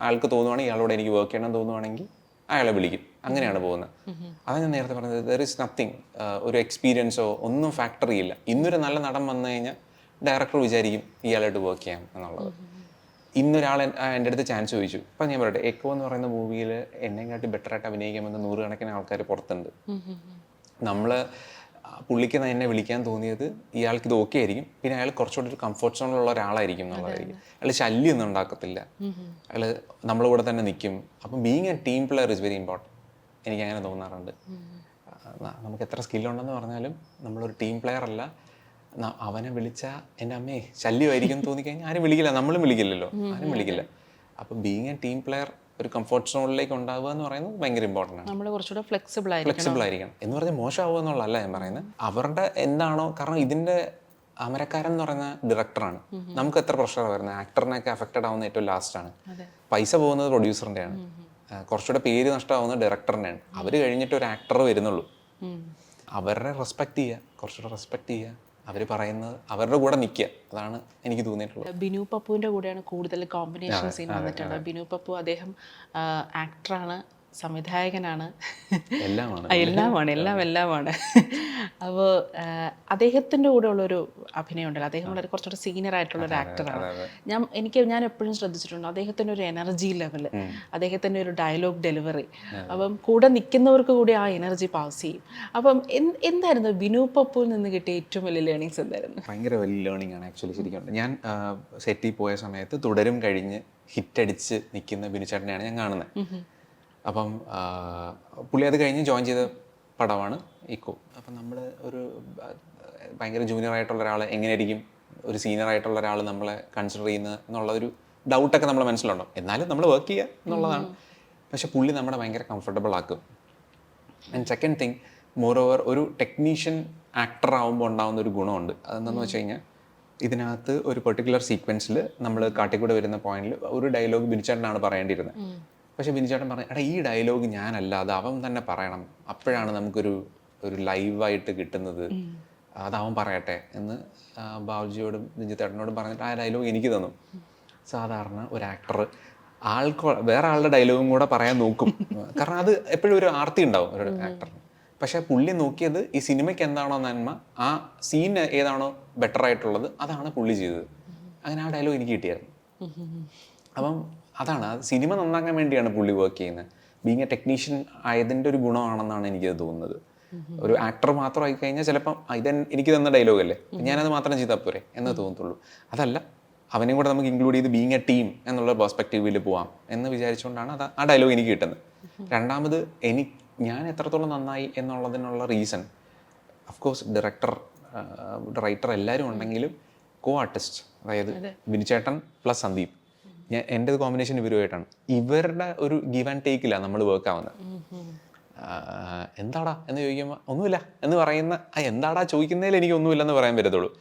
ആൾക്ക് തോന്നുവാണെങ്കിൽ ഇയാളോട് എനിക്ക് വർക്ക് ചെയ്യണം തോന്നുവാണെങ്കിൽ അയാളെ വിളിക്കും. അങ്ങനെയാണ് പോകുന്നത്. അതാണ് ഞാൻ നേരത്തെ പറഞ്ഞത്, ദർ ഈസ് നത്തിങ്, ഒരു എക്സ്പീരിയൻസോ ഒന്നും ഫാക്ടറി ഇല്ല. ഇന്നൊരു നല്ല നടൻ വന്നു കഴിഞ്ഞാൽ ഡയറക്ടർ വിചാരിക്കും ഇയാളായിട്ട് വർക്ക് ചെയ്യാം എന്നുള്ളത്. ഇന്നൊരാൾ എൻ്റെ അടുത്ത് ചാൻസ് ചോദിച്ചു. ഇപ്പം ഞാൻ പറയട്ടെ, എക്കോ എന്ന് പറയുന്ന മൂവിയിൽ എന്നെക്കാട്ടി ബെറ്ററായിട്ട് അഭിനയിക്കാമെന്ന് 100 കണക്കിന് ആൾക്കാർ പുറത്തുണ്ട്. നമ്മൾ പുള്ളിക്ക് എന്നെ വിളിക്കാൻ തോന്നിയത് ഇയാൾക്ക് ഇത് ഓക്കെ ആയിരിക്കും, പിന്നെ അയാൾ കുറച്ചുകൂടി ഒരു കംഫർട്ട് സോണിലുള്ള ഒരാളായിരിക്കും എന്നുള്ളതായിരിക്കും. അയാൾ ശല്യമൊന്നും ഉണ്ടാക്കത്തില്ല, അയാൾ നമ്മളെ കൂടെ തന്നെ നിൽക്കും. അപ്പം being A team player is very important. എനിക്കങ്ങനെ തോന്നാറുണ്ട്. നമുക്ക് എത്ര സ്കില്ലുണ്ടെന്ന് പറഞ്ഞാലും നമ്മളൊരു ടീം പ്ലെയർ അല്ല. അവനെ വിളിച്ചാൽ എൻ്റെ അമ്മേ ശല്യമായിരിക്കും തോന്നിക്കഴിഞ്ഞാൽ ആരും വിളിക്കില്ല, നമ്മളും വിളിക്കില്ലല്ലോ, ആരും വിളിക്കില്ല. അപ്പം ബീയിങ് എ ടീം പ്ലെയർ, ഒരു കംഫർട്ട് സോണിലേക്ക് ഉണ്ടാവുക എന്ന് പറയുന്നത് ഭയങ്കര ഇമ്പോർട്ടൻ്റ് ആണ്. നമ്മൾ കുറച്ചുകൂടെ ഫ്ലെക്സിബിൾ ആയിരിക്കണം എന്ന് പറഞ്ഞാൽ മോശമാവുക എന്നുള്ളതല്ല ഞാൻ പറയുന്നത്. അവരുടെ എന്താണോ, കാരണം ഇതിൻ്റെ അമരക്കാരൻ എന്ന് പറയുന്ന ഡയറക്ടറാണ്. നമുക്ക് എത്ര പ്രഷറാണ് വരുന്നത്, ആക്ടറിനൊക്കെ അഫക്റ്റഡ് ആവുന്ന ഏറ്റവും ലാസ്റ്റാണ്. പൈസ പോകുന്നത് പ്രൊഡ്യൂസറിൻ്റെയാണ്, കുറച്ചുകൂടെ പേര് നഷ്ടമാവുന്നത് ഡയറക്ടറിൻ്റെയാണ്. അവർ കഴിഞ്ഞിട്ട് ഒരു ആക്ടർ വരുന്നുള്ളൂ. അവരുടെ റെസ്പെക്ട് ചെയ്യുക, കുറച്ചുകൂടെ റെസ്പെക്ട് ചെയ്യുക, അവർ പറയുന്നത് അവരുടെ കൂടെ നിൽക്കുക, അതാണ് എനിക്ക് തോന്നിയിട്ടുള്ളത്. ബിനു പപ്പുവിൻ്റെ കൂടെയാണ് കൂടുതൽ കോമ്പിനേഷൻ സീൻ വന്നിട്ടുള്ളത്. ബിനു പപ്പു അദ്ദേഹം ആക്ടറാണ്, സംവിധായകനാണ്, എല്ലാമാണ്. എല്ലാമാണ്. അപ്പോൾ അദ്ദേഹത്തിൻ്റെ കൂടെ ഉള്ളൊരു അഭിനയം ഉണ്ടല്ലോ, അദ്ദേഹം വളരെ കുറച്ചുകൂടെ സീനിയർ ആയിട്ടുള്ള ഒരു ആക്ടറാണ്. ഞാൻ എപ്പോഴും ശ്രദ്ധിച്ചിട്ടുണ്ട് അദ്ദേഹത്തിൻ്റെ ഒരു എനർജി ലെവല്, അദ്ദേഹത്തിൻ്റെ ഒരു ഡയലോഗ് ഡെലിവറി. അപ്പം കൂടെ നിൽക്കുന്നവർക്ക് കൂടി ആ എനർജി പാസ് ചെയ്യും. അപ്പം എന്തായിരുന്നു വിനു പപ്പുവിൽ നിന്ന് കിട്ടിയ ഏറ്റവും വലിയ ലേണിങ്സ് എന്തായിരുന്നു? ഭയങ്കര വലിയ ലേണിംഗ് ആണ് ആക്ച്വലി. ശരിക്കും ഞാൻ സെറ്റിൽ പോയ സമയത്ത് തുടരും കഴിഞ്ഞ് ഹിറ്റടിച്ച് നിൽക്കുന്ന ബിനുചേട്ടനെയാണ് ഞാൻ കാണുന്നത്. അപ്പം പുള്ളി അത് കഴിഞ്ഞ് ജോയിൻ ചെയ്ത പടമാണ് ഇക്കോ. അപ്പം നമ്മൾ ഒരു ഭയങ്കര ജൂനിയർ ആയിട്ടുള്ള ഒരാൾ എങ്ങനെയായിരിക്കും ഒരു സീനിയർ ആയിട്ടുള്ള ഒരാൾ നമ്മളെ കൺസിഡർ ചെയ്യുന്നത് എന്നുള്ള ഒരു ഡൗട്ടൊക്കെ നമ്മളെ മനസ്സിലുണ്ടാവും. എന്നാലും നമ്മൾ വർക്ക് ചെയ്യുക എന്നുള്ളതാണ്. പക്ഷെ പുള്ളി നമ്മളെ ഭയങ്കര കംഫർട്ടബിൾ ആക്കും. And second thing, more over ഒരു ടെക്നീഷ്യൻ ആക്ടർ ആകുമ്പോൾ ഉണ്ടാകുന്ന ഒരു ഗുണമുണ്ട്. അതെന്താണെന്ന് വെച്ച് കഴിഞ്ഞാൽ ഇതിനകത്ത് ഒരു പെർട്ടിക്കുലർ സീക്വൻസിൽ നമ്മൾ കാട്ടിക്കൂടെ വരുന്ന പോയിന്റിൽ ഒരു ഡയലോഗ് ബിനുചേട്ടനാണ് പറയേണ്ടിയിരുന്നത്. പക്ഷേ ബിനുചേട്ടൻ പറഞ്ഞു, എടാ ഈ ഡയലോഗ് ഞാനല്ല, അത് അവൻ തന്നെ പറയണം, അപ്പോഴാണ് നമുക്കൊരു ലൈവായിട്ട് കിട്ടുന്നത്, അത് അവൻ പറയട്ടെ എന്ന് ബാബുജിയോടും രഞ്ജിത്തേട്ടനോടും പറഞ്ഞിട്ട് ആ ഡയലോഗ് എനിക്ക് തന്നു. സാധാരണ ഒരു ആക്ടർ വേറെ ആളുടെ ഡയലോഗും കൂടെ പറയാൻ നോക്കും, കാരണം അത് എപ്പോഴും ഒരു ആർത്തി ഉണ്ടാവും ഒരു ആക്ടറിന്. പക്ഷേ പുള്ളി നോക്കിയത് ഈ സിനിമയ്ക്ക് എന്താണോ നന്മ, ആ സീൻ ഏതാണോ ബെറ്റർ ആയിട്ടുള്ളത് അതാണ് പുള്ളി ചെയ്തത്. അങ്ങനെ ആ ഡയലോഗ് എനിക്ക് കിട്ടിയായിരുന്നു. അപ്പം അതാണ്, സിനിമ നന്നാക്കാൻ വേണ്ടിയാണ് പുള്ളി വർക്ക് ചെയ്യുന്നത്. ബീങ് എ ടെക്നീഷ്യൻ ആയതിൻ്റെ ഒരു ഗുണമാണെന്നാണ് എനിക്കത് തോന്നുന്നത്. ഒരു ആക്ടർ മാത്രമായി കഴിഞ്ഞാൽ ചിലപ്പം എനിക്ക് തന്ന ഡയലോഗ് അല്ലേ, ഞാനത് മാത്രം ചെയ്താൽ പോരെ എന്ന് തോന്നത്തുള്ളൂ. അതല്ല, അവനെയും കൂടെ നമുക്ക് ഇൻക്ലൂഡ് ചെയ്ത് ബീങ് എ ടീം എന്നുള്ള പെർസ്പെക്റ്റീവിൽ പോവാം എന്ന് വിചാരിച്ചുകൊണ്ടാണ് ആ ഡയലോഗ് എനിക്ക് കിട്ടുന്നത്. രണ്ടാമത്, ഞാൻ എത്രത്തോളം നന്നായി എന്നുള്ളതിനുള്ള റീസൺ അഫ്കോഴ്സ് റൈറ്റർ എല്ലാവരും ഉണ്ടെങ്കിലും കോ ആർട്ടിസ്റ്റ്, അതായത് ബിനുചേട്ടൻ പ്ലസ് സന്ദീപ്, എൻ്റെ കോമ്പിനേഷൻ ഇവരുമായിട്ടാണ്. ഇവരുടെ ഒരു ഗിവ് ആൻഡ് ടേക്കിലാണ് നമ്മൾ വർക്ക് ആവുന്നത്. എന്താടാ എന്ന് ചോദിക്കുമ്പോൾ ഒന്നുമില്ല എന്ന് പറയുന്ന, എന്താടാ ചോദിക്കുന്നതിൽ എനിക്ക് ഒന്നുമില്ലെന്ന് പറയാൻ പറ്റത്തുള്ളൂ.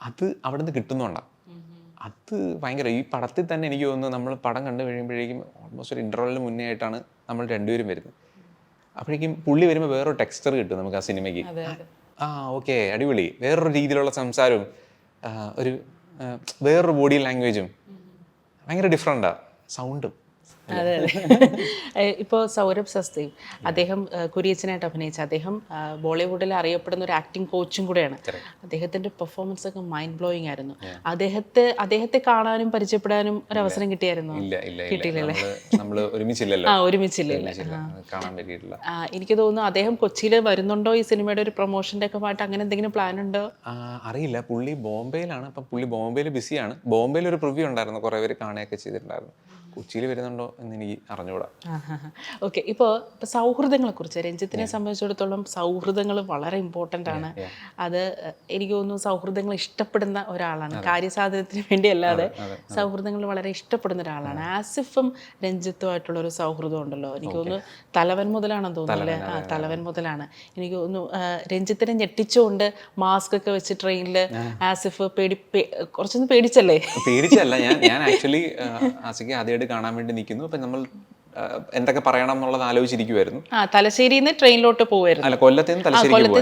അത് അവിടുന്ന് കിട്ടുന്നുണ്ടാണ്. അത് ഭയങ്കര, ഈ പടത്തിൽ തന്നെ എനിക്ക് തോന്നുന്നു നമ്മൾ പടം കണ്ടു കഴിയുമ്പോഴേക്കും ഓൾമോസ്റ്റ് ഒരു ഇൻ്റർവെല്ലിന് മുന്നേ ആയിട്ടാണ് നമ്മൾ രണ്ടുപേരും വരുന്നത്. അപ്പോഴേക്കും പുള്ളി വരുമ്പോൾ വേറൊരു ടെക്സ്ചർ കിട്ടും നമുക്ക് ആ സിനിമയ്ക്ക്. ഓക്കെ, അടിപൊളി, വേറൊരു രീതിയിലുള്ള സംസാരവും വേറൊരു ബോഡി ലാംഗ്വേജും ഭയങ്കര ഡിഫറെൻ്റാണ്, സൗണ്ടും. അതെ. ഇപ്പോൾ സൗരഭ് സസ്തേവ്, അദ്ദേഹം കുര്യച്ചനായിട്ട് അഭിനയിച്ച അദ്ദേഹം ബോളിവുഡിൽ അറിയപ്പെടുന്ന ഒരു ആക്ടിങ് കോച്ചും കൂടെയാണ്. അദ്ദേഹത്തിൻ്റെ പെർഫോമൻസ് ഒക്കെ മൈൻഡ് ബ്ലോയിങ് ആയിരുന്നു. അദ്ദേഹത്തെ കാണാനും പരിചയപ്പെടാനും ഒരു അവസരം കിട്ടിയായിരുന്നു? കിട്ടിയില്ലല്ലേ? ഒരുമിച്ചില്ല. എനിക്ക് തോന്നുന്നു അദ്ദേഹം കൊച്ചിയിൽ വരുന്നുണ്ടോ ഈ സിനിമയുടെ ഒരു പ്രൊമോഷൻ്റെ ഒക്കെ ആയിട്ട്, അങ്ങനെ എന്തെങ്കിലും പ്ലാൻ ഉണ്ടോ? അറിയില്ല. പുള്ളി ബോംബെയിലാണ്. അപ്പം പുള്ളി ബോംബെയിൽ ബിസിയാണ്. ബോംബെയിൽ ഒരു പ്രിവ്യൂ ഉണ്ടായിരുന്നു, കുറേ പേര് കാണുകയൊക്കെ ചെയ്തിട്ടുണ്ടായിരുന്നു. കൊച്ചിയിൽ വരുന്നുണ്ടോ എന്ന് എനിക്ക് അറിഞ്ഞുകൂടാ. ഓക്കെ, ഇപ്പോൾ സൗഹൃദങ്ങളെക്കുറിച്ച്, രഞ്ജിത്തിനെ സംബന്ധിച്ചിടത്തോളം സൗഹൃദങ്ങൾ വളരെ ഇമ്പോർട്ടൻ്റ് ആണ്. അത് എനിക്ക് തോന്നുന്നു സൗഹൃദങ്ങൾ ഇഷ്ടപ്പെടുന്ന ഒരാളാണ്, കാര്യസാധനത്തിന് വേണ്ടി അല്ലാതെ സൗഹൃദങ്ങൾ വളരെ ഇഷ്ടപ്പെടുന്ന ഒരാളാണ്. ആസിഫും രഞ്ജിത്തുമായിട്ടുള്ളൊരു സൗഹൃദം ഉണ്ടല്ലോ, എനിക്ക് തോന്നുന്നു തലവൻ മുതലാണെന്ന് തോന്നുന്നു അല്ലേ? തലവൻ മുതലാണ്. എനിക്ക് തോന്നുന്നു രഞ്ജിത്തിനെ ഞെട്ടിച്ചുകൊണ്ട് മാസ്ക് ഒക്കെ വെച്ച് ട്രെയിനിൽ ആസിഫ് കുറച്ചൊന്നും പേടിച്ചല്ലേ? പേടിച്ചല്ല, ഞാൻ ആക്ച്വലി ആസിഫെ ആദ്യമായിട്ട് കാണാൻ വേണ്ടി നിൽക്കുന്നു. അപ്പം നമ്മൾ എന്തൊക്കെ പറയണം എന്നുള്ളത് ആലോചിച്ചിരിക്കുമായിരുന്നു. തലശ്ശേരിയിൽ നിന്ന് ട്രെയിനിലോട്ട് പോകുമായിരുന്നു. അല്ല, കൊല്ലത്ത്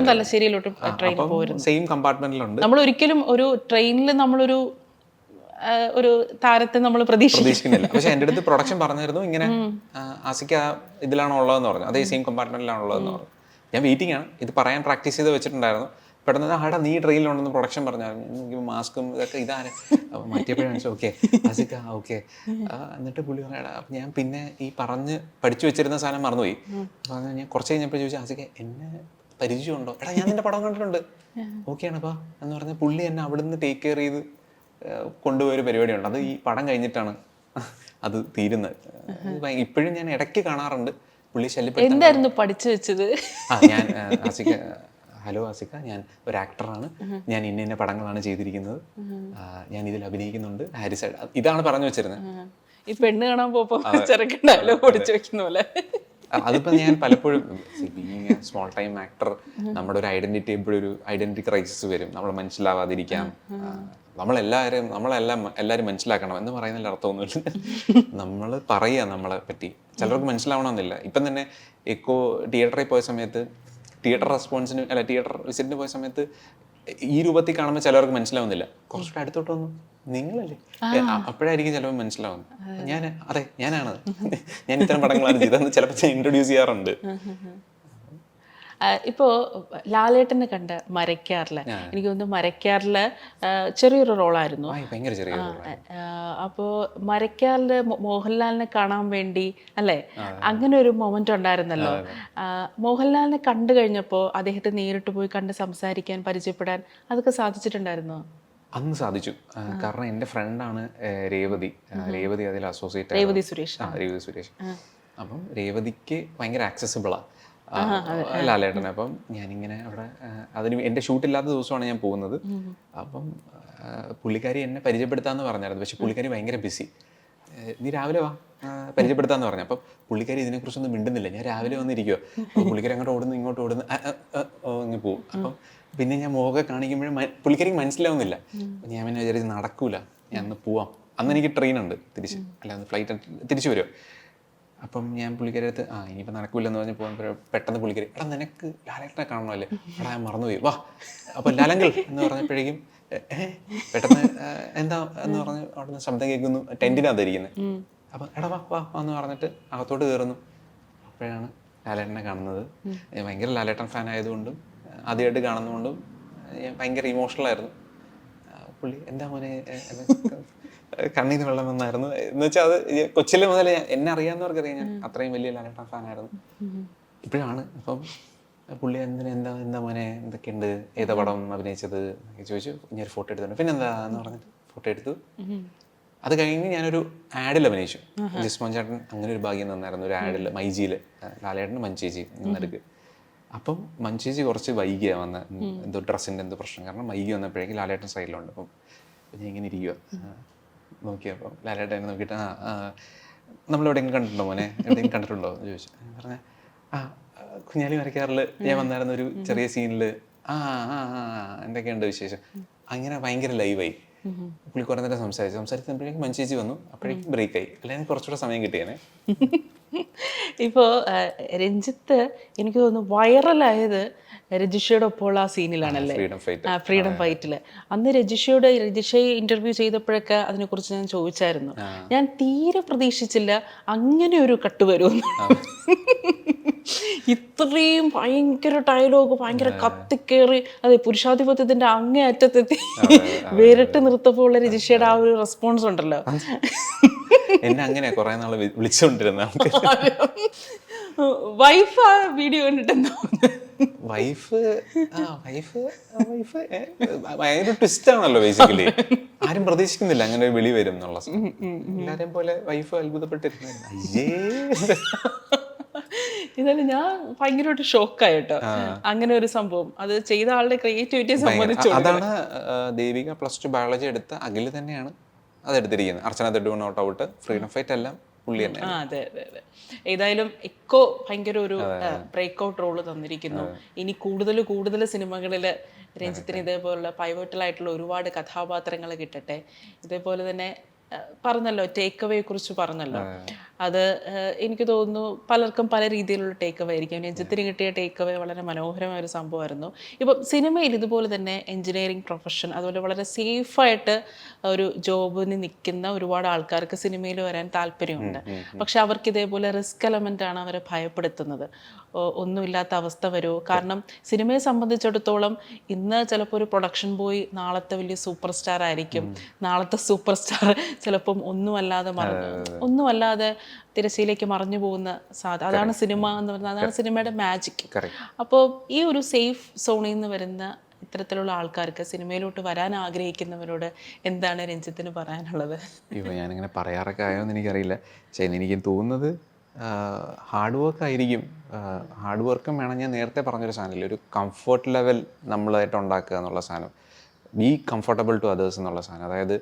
തലശ്ശേരിയിലോട്ട് ട്രെയിൻ പോകുമായിരുന്നു. സെയിം കമ്പാർട്ട്മെന്റിലുണ്ട്. നമ്മൾ ഒരിക്കലും ഒരു ട്രെയിനിൽ നമ്മളൊരു താരത്തെ നമ്മൾ പ്രതീക്ഷിക്കുന്നില്ല. പക്ഷെ എൻ്റെ അടുത്ത് പ്രൊഡക്ഷൻ പറഞ്ഞിരുന്നു ഇങ്ങനെ ആസിക്ക ഇതിലാണോ ഉള്ളതെന്ന് പറഞ്ഞു, അതേ സെയിം കമ്പാർട്ട്മെന്റിലാണോ ഉള്ളതെന്ന് പറഞ്ഞു. ഞാൻ വെയിറ്റിംഗ് ആണ്, ഇത് പറയാൻ പ്രാക്ടീസ് ചെയ്ത് വെച്ചിട്ടുണ്ടായിരുന്നു. പെട്ടെന്ന് ആടാ നീ ട്രെയിനിലുണ്ടെന്ന് പ്രൊഡക്ഷൻ പറഞ്ഞായിരുന്നു, മാസ്കും ഇതൊക്കെ ഇതാണ് മാറ്റിയപ്പോഴാണ് ഓക്കെ ആസിക്ക ഓക്കെ. എന്നിട്ട് പുള്ളി പറയാടാ, അപ്പം ഞാൻ പിന്നെ ഈ പറഞ്ഞ് പഠിച്ചു വെച്ചിരുന്ന സാധനം മറന്നുപോയി. പറഞ്ഞു ഞാൻ കുറച്ച് കഴിഞ്ഞപ്പോൾ ചോദിച്ചു, ആസിക്ക എന്നെ പരിചയമുണ്ടോ? എടാ ഞാൻ നിന്റെ പടം കണ്ടിട്ടുണ്ട്, ഓക്കെ ആണപ്പാ എന്ന് പറഞ്ഞ് പുള്ളി എന്നെ അവിടെ നിന്ന് ടേക്ക് കെയർ ചെയ്ത് കൊണ്ടുപോയൊരു പരിപാടിയുണ്ട്. അത് ഈ പടം കഴിഞ്ഞിട്ടാണ് അത് തീരുന്നത്. ഇപ്പോഴും ഞാൻ ഇടയ്ക്ക് കാണാറുണ്ട് പുള്ളി ശല്യപ്പെടുത്തി. എന്തായിരുന്നു പഠിച്ചു വെച്ചത്? ഞാൻ ആസിക്ക, ഹലോ ആസിക്ക, ഞാൻ ഒരു ആക്ടറാണ്, ഞാൻ ഇന്ന പടങ്ങളാണ് ചെയ്തിരിക്കുന്നത്, ഞാൻ ഇതിൽ അഭിനയിക്കുന്നുണ്ട്, ഹാരിസ്, ഇതാണ് പറഞ്ഞു വെച്ചിരുന്നത്. ഈ പെണ്ണ് കാണാൻ പോകുമ്പോൾ ചെറുക്കണ്ടല്ലോ പഠിച്ചു വെക്കുന്ന പോലെ. അതിപ്പോൾ ഞാൻ പലപ്പോഴും സ്മോൾ ടൈം ആക്ടർ, നമ്മുടെ ഒരു ഐഡന്റിറ്റി എപ്പോഴും ഒരു ഐഡന്റിറ്റി ക്രൈസിസ് വരും, നമ്മൾ മനസ്സിലാവാതിരിക്കാം, എല്ലാവരും മനസ്സിലാക്കണം എന്ന് പറയുന്നതിൽ അർത്ഥമൊന്നുമില്ല. നമ്മൾ പറയുക നമ്മളെ പറ്റി, ചിലർക്ക് മനസ്സിലാവണമെന്നില്ല. ഇപ്പം തന്നെ തിയേറ്ററിൽ പോയ സമയത്ത്, തിയേറ്റർ വിസിറ്റിന് പോയ സമയത്ത് ഈ രൂപത്തിൽ കാണുമ്പോൾ ചിലവർക്ക് മനസ്സിലാവുന്നില്ല. കുറച്ചുകൂടെ അടുത്തോട്ട് വന്നു നിങ്ങളല്ലേ, അപ്പോഴായിരിക്കും ചിലപ്പോൾ മനസ്സിലാവുന്നത് അതെ ഞാനാണ്, ഞാൻ ഇത്തരം പടങ്ങളാണ് ചെയ്തതെന്ന് ചിലപ്പോൾ ഇൻട്രൊഡ്യൂസ് ചെയ്യാറുണ്ട്. ഇപ്പോൾ ലാലേട്ടനെ കണ്ട മരയ്ക്കാറില്, എനിക്ക് തോന്നുന്നു മരയ്ക്കാറില് ചെറിയൊരു റോളായിരുന്നു. ഭയങ്കര ചെറിയ അപ്പോൾ മരയ്ക്കാറില് മോഹൻലാലിനെ കാണാൻ വേണ്ടി അല്ലേ, അങ്ങനെ ഒരു മൊമെന്റ് ഉണ്ടായിരുന്നല്ലോ. മോഹൻലാലിനെ കണ്ടു കഴിഞ്ഞപ്പോൾ അദ്ദേഹത്തെ നേരിട്ട് പോയി കണ്ട് സംസാരിക്കാൻ, പരിചയപ്പെടാൻ അതൊക്കെ സാധിച്ചിട്ടുണ്ടായിരുന്നോ? അന്ന് സാധിച്ചു. കാരണം എൻ്റെ ഫ്രണ്ടാണ് രേവതി അതിൽ അസോസിയേറ്റ് രേവതി സുരേഷ്. രേവതി സുരേഷ്. അപ്പം രേവതിക്ക് ഭയങ്കര ആക്സസിബിളാണ് ലാലേട്ടൻ. അപ്പം ഞാനിങ്ങനെ അവിടെ അതിന് എൻ്റെ ഷൂട്ടില്ലാത്ത ദിവസമാണ് ഞാൻ പോകുന്നത്. അപ്പം പുള്ളിക്കാരി എന്നെ പരിചയപ്പെടുത്താമെന്ന് പറഞ്ഞായിരുന്നു. പക്ഷെ പുള്ളിക്കാരി ഭയങ്കര ബിസി. നീ രാവിലെ വാ പരിചയപ്പെടുത്താമെന്ന് പറഞ്ഞു. അപ്പം പുള്ളിക്കാരി ഇതിനെക്കുറിച്ചൊന്നും മിണ്ടുന്നില്ല. ഞാൻ രാവിലെ വന്നിരിക്കുമോ, അപ്പോൾ പുള്ളിക്കാരി അങ്ങോട്ട് ഓടുന്നു ഇങ്ങോട്ട് ഓടുന്നു, ഇങ്ങ് പോവും. അപ്പം പിന്നെ ഞാൻ മുഖമൊക്കെ കാണിക്കുമ്പോഴും പുള്ളിക്കാരിക്ക് മനസ്സിലാവുന്നില്ല. അപ്പം ഞാൻ പിന്നെ വിചാരിച്ച് നടക്കൂല, ഞാൻ അന്ന് പോവാം. അന്ന് എനിക്ക് ട്രെയിൻ ഉണ്ട് തിരിച്ച്, അല്ല ഫ്ലൈറ്റ് തിരിച്ചു വരുമോ. അപ്പം ഞാൻ പുള്ളിക്കാരി അടുത്ത് ഇനിയിപ്പോൾ നടക്കില്ലെന്ന് പറഞ്ഞ് പോകുമ്പോൾ പെട്ടെന്ന് പുള്ളിക്കാരി എടാ നിനക്ക് ലാലേട്ടനെ കാണണമല്ലേ, എടാ ഞാൻ മറന്നുപോയി വാ. അപ്പം ലാലങ്കിൾ എന്ന് പറഞ്ഞപ്പോഴേക്കും പെട്ടെന്ന് എന്താ എന്ന് പറഞ്ഞ് അവിടെ നിന്ന് ശബ്ദം കേൾക്കുന്നു. ടെൻറ്റിനകത്തിരിക്കുന്നത്. അപ്പം എടാ വാ വാ എന്ന് പറഞ്ഞിട്ട് അകത്തോട്ട് കയറുന്നു. അപ്പോഴാണ് ലാലേട്ടനെ കാണുന്നത്. ഞാൻ ഭയങ്കര ലാലേട്ടൻ ഫാൻ ആയതുകൊണ്ടും ആദ്യമായിട്ട് കാണുന്നതുകൊണ്ടും ഞാൻ ഭയങ്കര ഇമോഷണലായിരുന്നു. പുള്ളി എന്താ മോനെ കണ്ണീന്ന് വെള്ളം വന്നായിരുന്നു എന്ന് വെച്ചാൽ അത് കൊച്ചിലെ മുതൽ എന്നെ അറിയാവുന്നവർക്കറിയാം ഞാൻ അത്രയും വലിയ ലാലേട്ടൻ ഫാനായിരുന്നു. ഇപ്പോഴാണ് അപ്പം പുള്ളി എന്താ മോനെ എന്തൊക്കെയുണ്ട്, ഏതാ പടം അഭിനയിച്ചത് ചോദിച്ചു. ഞാൻ ഒരു ഫോട്ടോ എടുത്തിട്ടുണ്ട്. പിന്നെ എന്താ എന്ന് പറഞ്ഞിട്ട് ഫോട്ടോ എടുത്തു. അത് കഴിഞ്ഞ് ഞാനൊരു ആഡിൽ അഭിനയിച്ചു. ജിസ്മോൻ ചേട്ടൻ അങ്ങനെ ഒരു ഭാഗ്യം തന്നായിരുന്നു. ഒരു ആഡിൽ മൈജിയിൽ ലാലേട്ടന് മഞ്ചേച്ചി നിന്നെടുക്ക്. അപ്പം മഞ്ചേച്ചി കുറച്ച് വൈകിയാണ് വന്ന എന്തോ ഡ്രസ്സിൻ്റെ എന്തോ പ്രശ്നം കാരണം വൈകി വന്നപ്പോഴേക്കും ലാലേട്ടൻ സൈഡിലുണ്ട്. അപ്പം ഞാൻ ഇങ്ങനെ ഇരിക്കുക നോക്കിയപ്പോൾ ലാലേട്ടൻ നോക്കിയിട്ട് നമ്മളെവിടെയെങ്കിലും കണ്ടിട്ടുണ്ടോ മോനെ, എവിടെയെങ്കിലും കണ്ടിട്ടുണ്ടോ എന്ന് ചോദിച്ചു. ഞാൻ പറഞ്ഞ കുഞ്ഞാലി മരക്കാറിൽ ഞാൻ വന്നായിരുന്ന ഒരു ചെറിയ സീനിൽ എന്തൊക്കെയുണ്ട് വിശേഷം. അങ്ങനെ ഭയങ്കര ലൈവായി. പുള്ളി കുറേ നേരം സംസാരിച്ചപ്പോഴേക്കും മഞ്ചേച്ചി വന്നു. അപ്പോഴേക്കും ബ്രേക്കായി. അല്ലെങ്കിൽ കുറച്ചുകൂടെ സമയം കിട്ടിയേനെ. ഇപ്പോൾ രഞ്ജിത്ത് എനിക്ക് തോന്നുന്നു വൈറലായത് രജിഷയുടെ ഒപ്പമുള്ള ആ സീനിലാണല്ലേ, ഫ്രീഡം ഫൈറ്റിൽ. അന്ന് രജിഷയെ ഇന്റർവ്യൂ ചെയ്തപ്പോഴൊക്കെ അതിനെക്കുറിച്ച് ഞാൻ ചോദിച്ചായിരുന്നു. ഞാൻ തീരെ പ്രതീക്ഷിച്ചില്ല അങ്ങനെ ഒരു കട്ട് വരുമെന്ന്. ഇത്രയും ഭയങ്കര ഡയലോഗ്, ഭയങ്കര കത്തിക്കേറി, അതെ പുരുഷാധിപത്യത്തിന്റെ അങ്ങേ അറ്റത്തെത്തി വേറിട്ട് നിർത്തപ്പോൾ ഉള്ള രജിഷയുടെ ആ ഒരു റെസ്പോൺസ് ഉണ്ടല്ലോ. എന്നെ അങ്ങനെ കുറെ നാള് വിളിച്ചോണ്ടിരുന്ന വൈഫ് ആ വീഡിയോ കണ്ടിട്ടെന്താ വൈഫ് ഭയങ്കര ട്വിസ്റ്റ് ആണല്ലോ ബേസിക്കലി. ആരും പ്രതീക്ഷിക്കുന്നില്ല അങ്ങനെ ഒരു വിളി വരും എന്നുള്ള. എല്ലാരെയും പോലെ വൈഫ് അത്ഭുതപ്പെട്ടിരുന്നു. ഇതായാലും ഞാൻ ഭയങ്കരമായിട്ട് ഷോക്കായിട്ടോ അങ്ങനെ ഒരു സംഭവം. അത് ചെയ്ത ആളുടെ ക്രിയേറ്റിവിറ്റിയെ സംബന്ധിച്ചു. അതാണ് ദേവിക +2 ബയോളജി എടുത്ത അഖില് തന്നെയാണ് അതെടുത്തിരിക്കുന്നത്. അർച്ചന തെഡു നോട്ട് ഔട്ട്, ഫ്രീഡം ഫൈറ്റ് എല്ലാം പുള്ളി തന്നെ. അതെ അതെ അതെ. ഏതായാലും എക്കോ ഭയങ്കര ഒരു ബ്രേക്ക് ഔട്ട് റോള് തന്നിരിക്കുന്നു. ഇനി കൂടുതൽ സിനിമകളിൽ രഞ്ജിത്തിന് ഇതേപോലുള്ള പൈവറ്റലായിട്ടുള്ള ഒരുപാട് കഥാപാത്രങ്ങൾ കിട്ടട്ടെ. ഇതേപോലെ തന്നെ പറഞ്ഞല്ലോ ടേക്ക് അവയെ കുറിച്ച് പറഞ്ഞല്ലോ. അത് എനിക്ക് തോന്നുന്നു പലർക്കും പല രീതിയിലുള്ള ടേക്ക് അവേ ആയിരിക്കും. രഞ്ജിത്തിന് കിട്ടിയ ടേക്ക് അവേ വളരെ മനോഹരമായ ഒരു സംഭവമായിരുന്നു. ഇപ്പം സിനിമയിൽ ഇതുപോലെ തന്നെ എൻജിനീയറിംഗ് പ്രൊഫഷൻ, അതുപോലെ വളരെ സേഫായിട്ട് ഒരു ജോബിന് നിൽക്കുന്ന ഒരുപാട് ആൾക്കാർക്ക് സിനിമയിൽ വരാൻ താല്പര്യമുണ്ട്. പക്ഷെ അവർക്ക് ഇതേപോലെ റിസ്ക് എലമെൻ്റ് ആണ് അവരെ ഭയപ്പെടുത്തുന്നത്. ഒന്നുമില്ലാത്ത അവസ്ഥ വരുമോ? കാരണം സിനിമയെ സംബന്ധിച്ചിടത്തോളം ഇന്ന് ചിലപ്പോൾ ഒരു പ്രൊഡക്ഷൻ ബോയ് നാളത്തെ വലിയ സൂപ്പർ സ്റ്റാർ ആയിരിക്കും. നാളത്തെ സൂപ്പർ സ്റ്റാർ ചിലപ്പം ഒന്നുമല്ലാതെ തിരശ്ശീലേക്ക് മറഞ്ഞു പോകുന്ന അതാണ് സിനിമ എന്ന് പറയുന്നത്. അതാണ് സിനിമയുടെ മാജിക്. അപ്പോൾ ഈ ഒരു സേഫ് സോണിൽ നിന്ന് വരുന്ന ഇത്തരത്തിലുള്ള ആൾക്കാർക്ക് സിനിമയിലോട്ട് വരാൻ ആഗ്രഹിക്കുന്നവരോട് എന്താണ് രഞ്ജിത്തിന് പറയാനുള്ളത്? ഞാനിങ്ങനെ പറയാറൊക്കെ ആയോന്ന് എനിക്കറിയില്ല. പക്ഷേ എനിക്ക് തോന്നുന്നത് ഹാർഡ് വർക്ക് ആയിരിക്കും. ഹാർഡ് വർക്കും വേണം. ഞാൻ നേരത്തെ പറഞ്ഞൊരു സാധനമില്ല, ഒരു കംഫർട്ട് ലെവൽ നമ്മളായിട്ട് ഉണ്ടാക്കുക എന്നുള്ള സാധനം, ബി കംഫർട്ടബിൾ ടു അതേഴ്സ് എന്നുള്ള സാധനം. അതായത്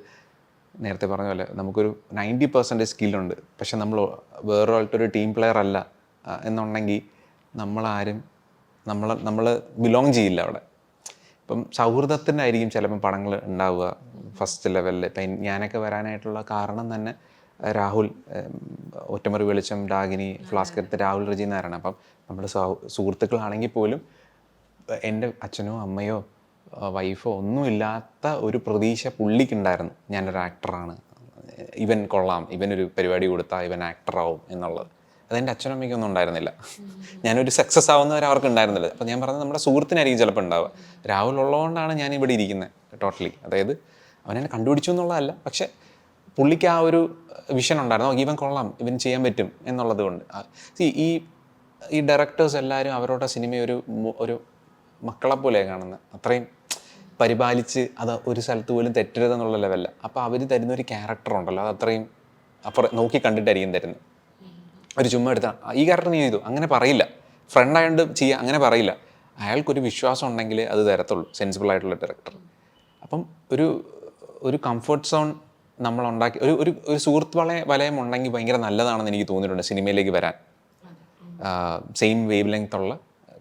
നേരത്തെ പറഞ്ഞ പോലെ നമുക്കൊരു 90% സ്കില്ലുണ്ട്, പക്ഷെ നമ്മൾ വേറൊരാൾട്ടൊരു ടീം പ്ലെയർ അല്ല എന്നുണ്ടെങ്കിൽ നമ്മൾ ബിലോങ് ചെയ്യില്ല അവിടെ. ഇപ്പം സൗഹൃദത്തിൻ്റെ ആയിരിക്കും ചിലപ്പം പടങ്ങൾ ഉണ്ടാവുക ഫസ്റ്റ് ലെവലിൽ. ഇപ്പം ഞാനൊക്കെ വരാനായിട്ടുള്ള കാരണം തന്നെ രാഹുൽ, ഒറ്റമുറി വെളിച്ചം, രാഗിനി, ഫ്ലാസ്ക് എടുത്ത് രാഹുൽ റജി നാരായണ. അപ്പം നമ്മുടെ സുഹൃത്തുക്കളാണെങ്കിൽ പോലും എൻ്റെ അച്ഛനോ അമ്മയോ വൈഫോ ഒന്നുമില്ലാത്ത ഒരു പ്രതീക്ഷ പുള്ളിക്കുണ്ടായിരുന്നു. ഞാനൊരു ആക്ടറാണ്, ഇവൻ കൊള്ളാം, ഇവനൊരു പരിപാടി കൊടുത്താൽ ഇവൻ ആക്ടറാവും എന്നുള്ളത്. അതെൻ്റെ അച്ഛനും അമ്മയ്ക്കൊന്നും ഉണ്ടായിരുന്നില്ല. ഞാനൊരു സക്സസ് ആവുന്നവരെ അവർക്ക് ഉണ്ടായിരുന്നില്ല. അപ്പോൾ ഞാൻ പറഞ്ഞത് നമ്മുടെ സുഹൃത്തിനായിരിക്കും ചിലപ്പോൾ ഉണ്ടാവുക. രാഹുൽ ഉള്ളതുകൊണ്ടാണ് ഞാൻ ഇവിടെ ഇരിക്കുന്നത് ടോട്ടലി. അതായത് അവനെന്നെ കണ്ടുപിടിച്ചു എന്നുള്ളതല്ല, പക്ഷെ പുള്ളിക്ക് ആ ഒരു വിഷൻ ഉണ്ടായിരുന്നു, ഇവൻ കൊള്ളാം, ഇവൻ ചെയ്യാൻ പറ്റും എന്നുള്ളത് കൊണ്ട്. ഈ ഡയറക്ടേഴ്സ് എല്ലാവരും അവരുടെ സിനിമയെ ഒരു മക്കളെ പോലെ കാണുന്നത്. അത്രയും പരിപാലിച്ച് അത് ഒരു സ്ഥലത്ത് പോലും തെറ്റരുതെന്നുള്ള ലെവലല്ല. അപ്പോൾ അവർ തരുന്നൊരു ക്യാരക്ടർ ഉണ്ടല്ലോ, അത് അത്രയും അപ്പുറം നോക്കി കണ്ടിട്ടായിരിക്കും തരുന്നത്. ഒരു ചുമ്മാ എടുത്താൽ ഈ ക്യാരക്ടർ നീ ചെയ്തു അങ്ങനെ പറയില്ല. ഫ്രണ്ട് ആയതുകൊണ്ട് ചെയ്യുക അങ്ങനെ പറയില്ല. അയാൾക്കൊരു വിശ്വാസം ഉണ്ടെങ്കിൽ അത് തരത്തുള്ളൂ, സെൻസിബിൾ ആയിട്ടുള്ള ഡയറക്ടർ. അപ്പം ഒരു കംഫർട്ട് സോൺ നമ്മളുണ്ടാക്കി ഒരു സുഹൃത്ത് വലയം ഉണ്ടെങ്കിൽ ഭയങ്കര നല്ലതാണെന്ന് എനിക്ക് തോന്നിയിട്ടുണ്ട് സിനിമയിലേക്ക് വരാൻ. സെയിം വേവ് ലെങ്ത് ഉള്ള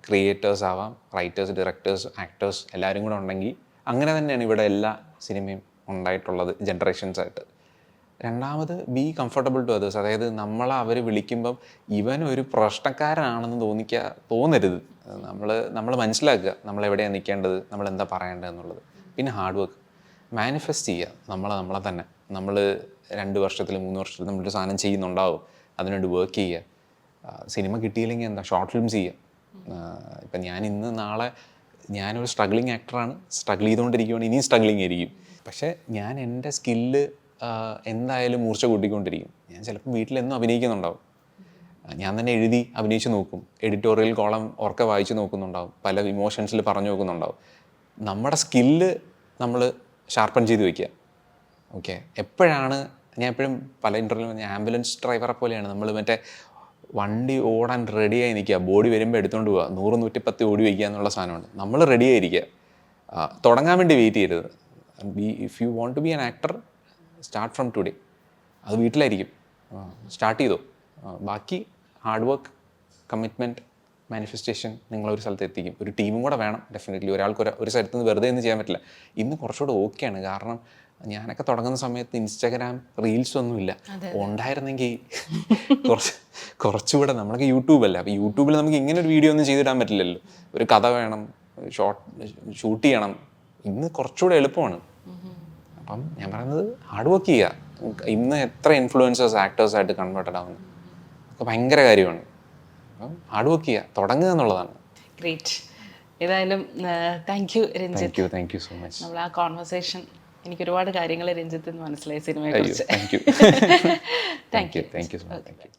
ക്രിയേറ്റേഴ്സ് ആവാം, റൈറ്റേഴ്സ്, ഡയറക്ടേഴ്സ്, ആക്ടേഴ്സ് എല്ലാവരും കൂടെ ഉണ്ടെങ്കിൽ അങ്ങനെ തന്നെയാണ് ഇവിടെ എല്ലാ സിനിമയും ഉണ്ടായിട്ടുള്ളത് ജനറേഷൻസായിട്ട്. രണ്ടാമത് ബി കംഫർട്ടബിൾ ടു അതേഴ്സ്. അതായത് അവർ വിളിക്കുമ്പം ഇവൻ ഒരു പ്രശ്നക്കാരനാണെന്ന് തോന്നരുത്. നമ്മൾ മനസ്സിലാക്കുക നമ്മളെവിടെയാണ് നിൽക്കേണ്ടത്, നമ്മളെന്താ പറയേണ്ടത് എന്നുള്ളത്. പിന്നെ ഹാർഡ് വർക്ക് മാനിഫെസ്റ്റ് ചെയ്യുക. നമ്മളെ തന്നെ നമ്മൾ 2 വർഷത്തിൽ 3 വർഷത്തിൽ നമ്മളൊരു സാധനം ചെയ്യുന്നുണ്ടാവും, അതിനുവേണ്ടി വർക്ക് ചെയ്യുക. സിനിമ കിട്ടിയില്ലെങ്കിൽ എന്താ, ഷോർട്ട് ഫിലിംസ് ചെയ്യുക. ഇപ്പം ഞാൻ ഇന്ന് നാളെ ഞാനൊരു സ്ട്രഗ്ലിങ് ആക്ടറാണ്, സ്ട്രഗിൾ ചെയ്തുകൊണ്ടിരിക്കുകയാണ്, ഇനിയും സ്ട്രഗ്ലിങ് ആയിരിക്കും. പക്ഷേ ഞാൻ എൻ്റെ സ്കില്ല് എന്തായാലും മൂർച്ച കൂട്ടിക്കൊണ്ടിരിക്കും. ഞാൻ ചിലപ്പോൾ വീട്ടിലെന്നും അഭിനയിക്കുന്നുണ്ടാവും, ഞാൻ തന്നെ എഴുതി അഭിനയിച്ച് നോക്കും, എഡിറ്റോറിയൽ കോളം ഉറക്കെ വായിച്ച് നോക്കുന്നുണ്ടാവും, പല ഇമോഷൻസിൽ പറഞ്ഞു നോക്കുന്നുണ്ടാവും. നമ്മുടെ സ്കില്ല് നമ്മൾ ഷാർപ്പൺ ചെയ്ത് വയ്ക്കുക. ഓക്കെ, എപ്പോഴാണ് ഞാൻ എപ്പോഴും പല ഇൻ്റർവ്യൂ ആംബുലൻസ് ഡ്രൈവറെ പോലെയാണ് നമ്മൾ. മറ്റേ വണ്ടി ഓടാൻ റെഡിയായി നിൽക്കുക, ബോഡി വരുമ്പോൾ എടുത്തുകൊണ്ട് പോവുക, 100-110 ഓടി വയ്ക്കുക എന്നുള്ള സാധനമുണ്ട്. നമ്മൾ റെഡിയായിരിക്കുക, തുടങ്ങാൻ വേണ്ടി വെയിറ്റ് ചെയ്യരുത്. If you want to be an actor, start from today. അത് വീട്ടിലായിരിക്കും, സ്റ്റാർട്ട് ചെയ്തോ. ബാക്കി ഹാർഡ് വർക്ക്, കമ്മിറ്റ്മെൻറ്റ്, മാനിഫെസ്റ്റേഷൻ നിങ്ങളൊരു സ്ഥലത്ത് എത്തിക്കും. ഒരു ടീമും കൂടെ വേണം ഡെഫിനറ്റ്ലി. ഒരാൾക്ക് ഒരു സ്ഥലത്ത് നിന്ന് വെറുതെ ഒന്നും ചെയ്യാൻ പറ്റില്ല. ഇന്ന് കുറച്ചുകൂടെ ഓക്കെയാണ്, കാരണം ഞാനൊക്കെ തുടങ്ങുന്ന സമയത്ത് ഇൻസ്റ്റാഗ്രാം റീൽസ് ഒന്നുമില്ല. ഉണ്ടായിരുന്നെങ്കിൽ കുറച്ചുകൂടെ നമ്മളൊക്കെ യൂട്യൂബല്ല. അപ്പോൾ യൂട്യൂബിൽ നമുക്ക് ഇങ്ങനെ ഒരു വീഡിയോ ഒന്നും ചെയ്തിടാൻ പറ്റില്ലല്ലോ. ഒരു കഥ വേണം, ഷൂട്ട് ചെയ്യണം. ഇന്ന് കുറച്ചുകൂടെ എളുപ്പമാണ്. അപ്പം ഞാൻ പറയുന്നത് ഹാർഡ് വർക്ക് ചെയ്യുക. ഇന്ന് എത്ര ഇൻഫ്ലുവൻസേഴ്സ് ആക്ടേഴ്സായിട്ട് കൺവേർട്ടഡ് ആവുന്നു, ഒക്കെ ഭയങ്കര കാര്യമാണ്. അപ്പം ഹാർഡ് വർക്ക് ചെയ്യുക, തുടങ്ങുക എന്നുള്ളതാണ്. ഗ്രേറ്റ്. ഏതായാലും thank you Ranjith. Thank you so much. നമ്മൾ ആ കോൺവെർസേഷൻ എനിക്ക് ഒരുപാട് കാര്യങ്ങൾ രഞ്ജിത്ത് മനസ്സിലായി സിനിമയെ കുറിച്ച്. Thank you thank you so much. Thank you.